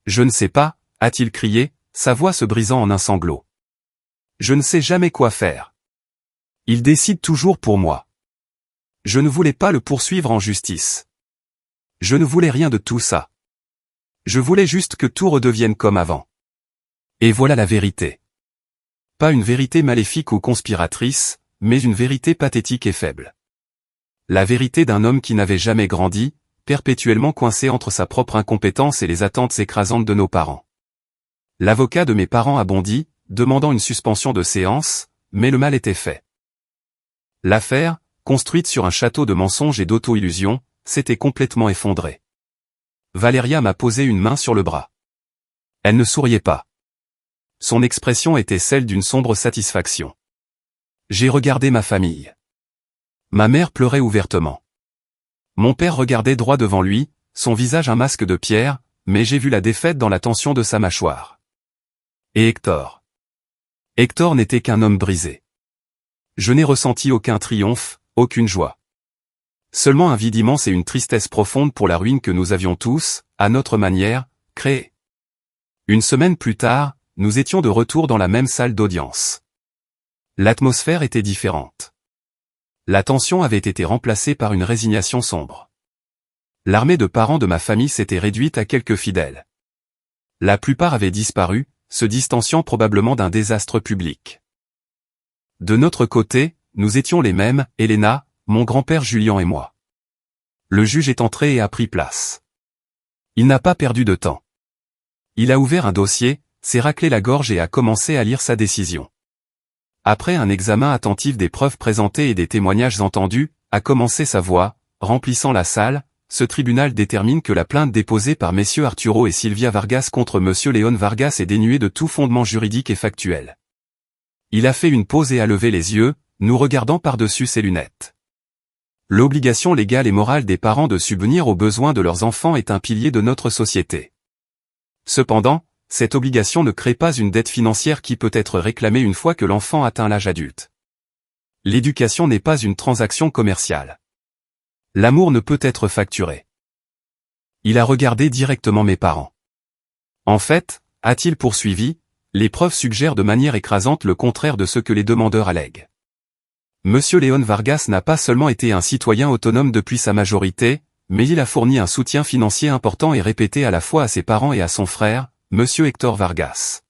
Je ne sais pas, a-t-il crié, sa voix se brisant en un sanglot. Je ne sais jamais quoi faire. Il décide toujours pour moi. Je ne voulais pas le poursuivre en justice. Je ne voulais rien de tout ça. Je voulais juste que tout redevienne comme avant. Et voilà la vérité. Pas une vérité maléfique ou conspiratrice, mais une vérité pathétique et faible. La vérité d'un homme qui n'avait jamais grandi, perpétuellement coincé entre sa propre incompétence et les attentes écrasantes de nos parents. L'avocat de mes parents a bondi, demandant une suspension de séance, mais le mal était fait. L'affaire, construite sur un château de mensonges et d'auto-illusions, s'était complètement effondrée. Valéria m'a posé une main sur le bras. Elle ne souriait pas. Son expression était celle d'une sombre satisfaction. J'ai regardé ma famille. Ma mère pleurait ouvertement. Mon père regardait droit devant lui, son visage un masque de pierre, mais j'ai vu la défaite dans la tension de sa mâchoire. Et Hector. Hector n'était qu'un homme brisé. Je n'ai ressenti aucun triomphe, aucune joie. Seulement un vide immense et une tristesse profonde pour la ruine que nous avions tous, à notre manière, créée. Une semaine plus tard, nous étions de retour dans la même salle d'audience. L'atmosphère était différente. La tension avait été remplacée par une résignation sombre. L'armée de parents de ma famille s'était réduite à quelques fidèles. La plupart avaient disparu, se distanciant probablement d'un désastre public. De notre côté, nous étions les mêmes, Helena, mon grand-père Julien et moi. Le juge est entré et a pris place. Il n'a pas perdu de temps. Il a ouvert un dossier, s'est raclé la gorge et a commencé à lire sa décision. Après un examen attentif des preuves présentées et des témoignages entendus, a commencé sa voix, remplissant la salle. Ce tribunal détermine que la plainte déposée par messieurs Arturo et Sylvia Vargas contre monsieur Léon Vargas est dénuée de tout fondement juridique et factuel. Il a fait une pause et a levé les yeux, nous regardant par-dessus ses lunettes. L'obligation légale et morale des parents de subvenir aux besoins de leurs enfants est un pilier de notre société. Cependant, cette obligation ne crée pas une dette financière qui peut être réclamée une fois que l'enfant atteint l'âge adulte. L'éducation n'est pas une transaction commerciale. L'amour ne peut être facturé. Il a regardé directement mes parents. En fait, a-t-il poursuivi, les preuves suggèrent de manière écrasante le contraire de ce que les demandeurs allèguent. Monsieur Léon Vargas n'a pas seulement été un citoyen autonome depuis sa majorité, mais il a fourni un soutien financier important et répété à la fois à ses parents et à son frère, monsieur Hector Vargas.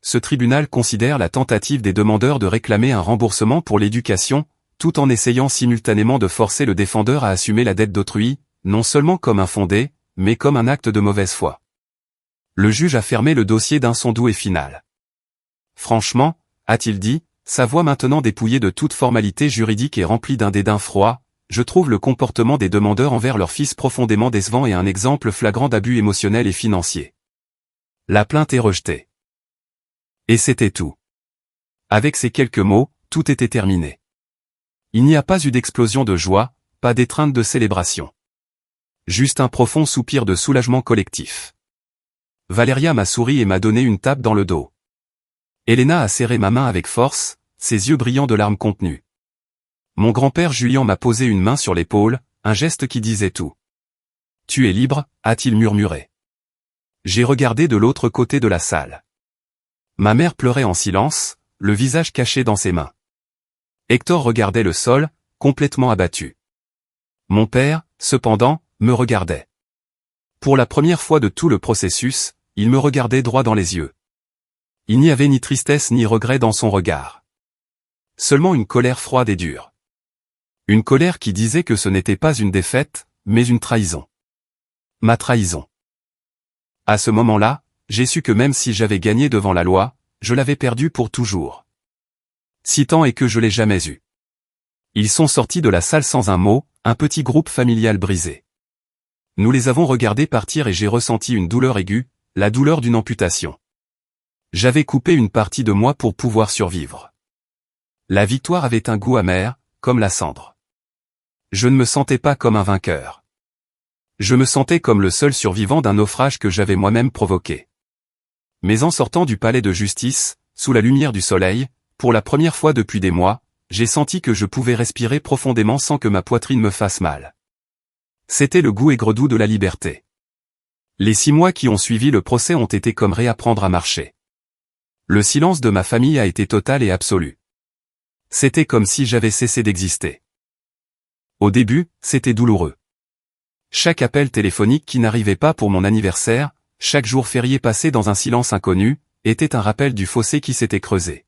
Ce tribunal considère la tentative des demandeurs de réclamer un remboursement pour l'éducation, tout en essayant simultanément de forcer le défendeur à assumer la dette d'autrui, non seulement comme infondé, mais comme un acte de mauvaise foi. Le juge a fermé le dossier d'un son doux et final. Franchement, a-t-il dit, sa voix maintenant dépouillée de toute formalité juridique et remplie d'un dédain froid, je trouve le comportement des demandeurs envers leur fils profondément décevant et un exemple flagrant d'abus émotionnel et financier. La plainte est rejetée. Et c'était tout. Avec ces quelques mots, tout était terminé. Il n'y a pas eu d'explosion de joie, pas d'étreinte de célébration. Juste un profond soupir de soulagement collectif. Valéria m'a souri et m'a donné une tape dans le dos. Elena a serré ma main avec force, ses yeux brillants de larmes contenues. Mon grand-père Julien m'a posé une main sur l'épaule, un geste qui disait tout. « Tu es libre », a-t-il murmuré. J'ai regardé de l'autre côté de la salle. Ma mère pleurait en silence, le visage caché dans ses mains. Hector regardait le sol, complètement abattu. Mon père, cependant, me regardait. Pour la première fois de tout le processus, il me regardait droit dans les yeux. Il n'y avait ni tristesse ni regret dans son regard. Seulement une colère froide et dure. Une colère qui disait que ce n'était pas une défaite, mais une trahison. Ma trahison. À ce moment-là, j'ai su que même si j'avais gagné devant la loi, je l'avais perdu pour toujours. Si tant est que je l'ai jamais eu. Ils sont sortis de la salle sans un mot, un petit groupe familial brisé. Nous les avons regardés partir et j'ai ressenti une douleur aiguë, la douleur d'une amputation. J'avais coupé une partie de moi pour pouvoir survivre. La victoire avait un goût amer, comme la cendre. Je ne me sentais pas comme un vainqueur. Je me sentais comme le seul survivant d'un naufrage que j'avais moi-même provoqué. Mais en sortant du palais de justice, sous la lumière du soleil, pour la première fois depuis des mois, j'ai senti que je pouvais respirer profondément sans que ma poitrine me fasse mal. C'était le goût aigre-doux de la liberté. Les 6 mois qui ont suivi le procès ont été comme réapprendre à marcher. Le silence de ma famille a été total et absolu. C'était comme si j'avais cessé d'exister. Au début, c'était douloureux. Chaque appel téléphonique qui n'arrivait pas pour mon anniversaire, chaque jour férié passé dans un silence inconnu, était un rappel du fossé qui s'était creusé.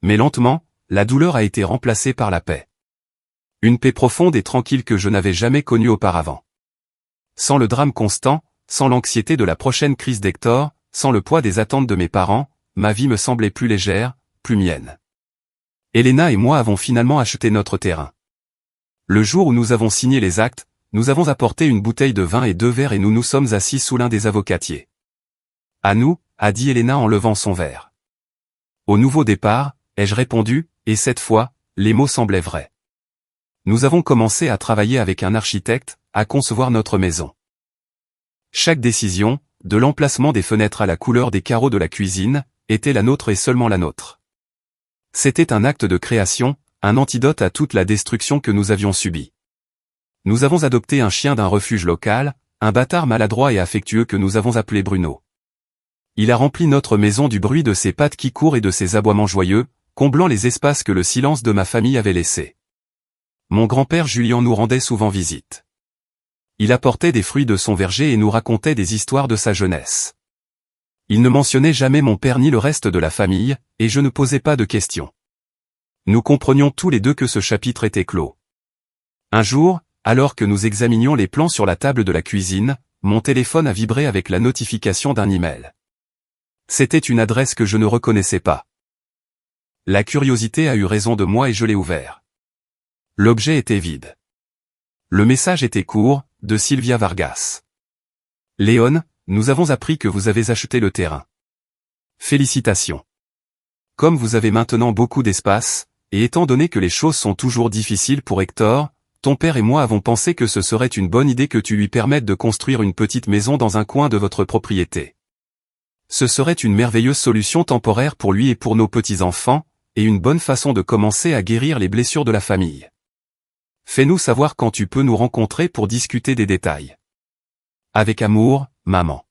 Mais lentement, la douleur a été remplacée par la paix. Une paix profonde et tranquille que je n'avais jamais connue auparavant. Sans le drame constant, sans l'anxiété de la prochaine crise d'Hector, sans le poids des attentes de mes parents, ma vie me semblait plus légère, plus mienne. Elena et moi avons finalement acheté notre terrain. Le jour où nous avons signé les actes, nous avons apporté une bouteille de vin et 2 verres et nous nous sommes assis sous l'un des avocatiers. À nous, a dit Elena en levant son verre. Au nouveau départ, ai-je répondu, et cette fois, les mots semblaient vrais. Nous avons commencé à travailler avec un architecte, à concevoir notre maison. Chaque décision, de l'emplacement des fenêtres à la couleur des carreaux de la cuisine, était la nôtre et seulement la nôtre. C'était un acte de création, un antidote à toute la destruction que nous avions subie. Nous avons adopté un chien d'un refuge local, un bâtard maladroit et affectueux que nous avons appelé Bruno. Il a rempli notre maison du bruit de ses pattes qui courent et de ses aboiements joyeux, comblant les espaces que le silence de ma famille avait laissés. Mon grand-père Julien nous rendait souvent visite. Il apportait des fruits de son verger et nous racontait des histoires de sa jeunesse. Il ne mentionnait jamais mon père ni le reste de la famille, et je ne posais pas de questions. Nous comprenions tous les deux que ce chapitre était clos. Un jour, alors que nous examinions les plans sur la table de la cuisine, mon téléphone a vibré avec la notification d'un email. C'était une adresse que je ne reconnaissais pas. La curiosité a eu raison de moi et je l'ai ouvert. L'objet était vide. Le message était court, de Sylvia Vargas. Léon, nous avons appris que vous avez acheté le terrain. Félicitations. Comme vous avez maintenant beaucoup d'espace, et étant donné que les choses sont toujours difficiles pour Hector, ton père et moi avons pensé que ce serait une bonne idée que tu lui permettes de construire une petite maison dans un coin de votre propriété. Ce serait une merveilleuse solution temporaire pour lui et pour nos petits-enfants, et une bonne façon de commencer à guérir les blessures de la famille. Fais-nous savoir quand tu peux nous rencontrer pour discuter des détails. Avec amour, maman.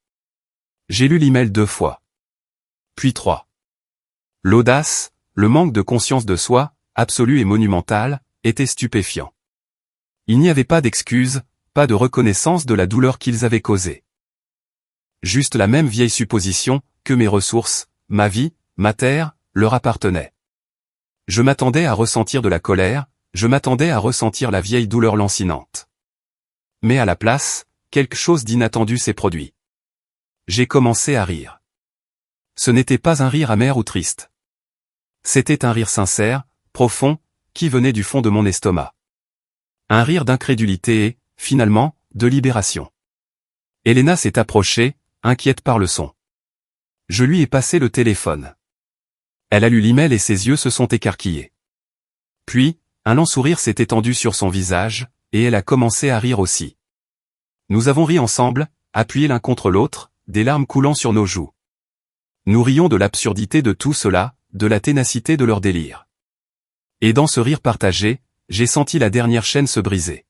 J'ai lu l'email 2 fois. Puis 3. L'audace, le manque de conscience de soi, absolu et monumental, était stupéfiant. Il n'y avait pas d'excuse, pas de reconnaissance de la douleur qu'ils avaient causée. Juste la même vieille supposition, que mes ressources, ma vie, ma terre, leur appartenaient. Je m'attendais à ressentir de la colère, je m'attendais à ressentir la vieille douleur lancinante. Mais à la place, quelque chose d'inattendu s'est produit. J'ai commencé à rire. Ce n'était pas un rire amer ou triste. C'était un rire sincère, profond, qui venait du fond de mon estomac. Un rire d'incrédulité et, finalement, de libération. Elena s'est approchée, inquiète par le son. Je lui ai passé le téléphone. Elle a lu l'email et ses yeux se sont écarquillés. Puis, un lent sourire s'est étendu sur son visage, et elle a commencé à rire aussi. Nous avons ri ensemble, appuyés l'un contre l'autre, des larmes coulant sur nos joues. Nous rions de l'absurdité de tout cela, de la ténacité de leur délire. Et dans ce rire partagé, j'ai senti la dernière chaîne se briser.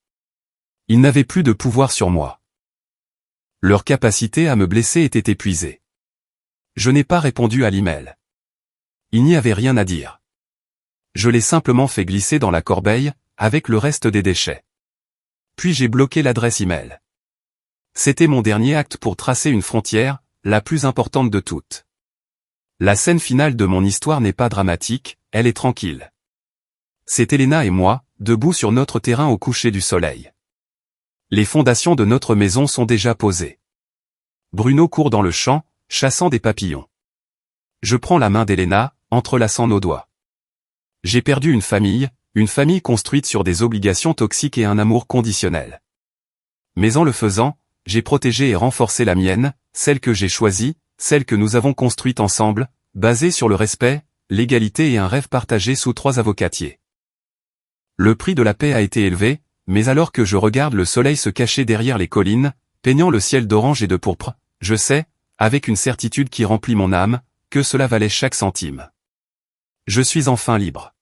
Ils n'avaient plus de pouvoir sur moi. Leur capacité à me blesser était épuisée. Je n'ai pas répondu à l'email. Il n'y avait rien à dire. Je l'ai simplement fait glisser dans la corbeille, avec le reste des déchets. Puis j'ai bloqué l'adresse email. C'était mon dernier acte pour tracer une frontière, la plus importante de toutes. La scène finale de mon histoire n'est pas dramatique, elle est tranquille. C'est Elena et moi, debout sur notre terrain au coucher du soleil. Les fondations de notre maison sont déjà posées. Bruno court dans le champ, chassant des papillons. Je prends la main d'Elena, entrelaçant nos doigts. J'ai perdu une famille construite sur des obligations toxiques et un amour conditionnel. Mais en le faisant, j'ai protégé et renforcé la mienne, celle que j'ai choisie, celle que nous avons construite ensemble, basée sur le respect, l'égalité et un rêve partagé sous 3 avocatiers. Le prix de la paix a été élevé, mais alors que je regarde le soleil se cacher derrière les collines, peignant le ciel d'orange et de pourpre, je sais, avec une certitude qui remplit mon âme, que cela valait chaque centime. Je suis enfin libre.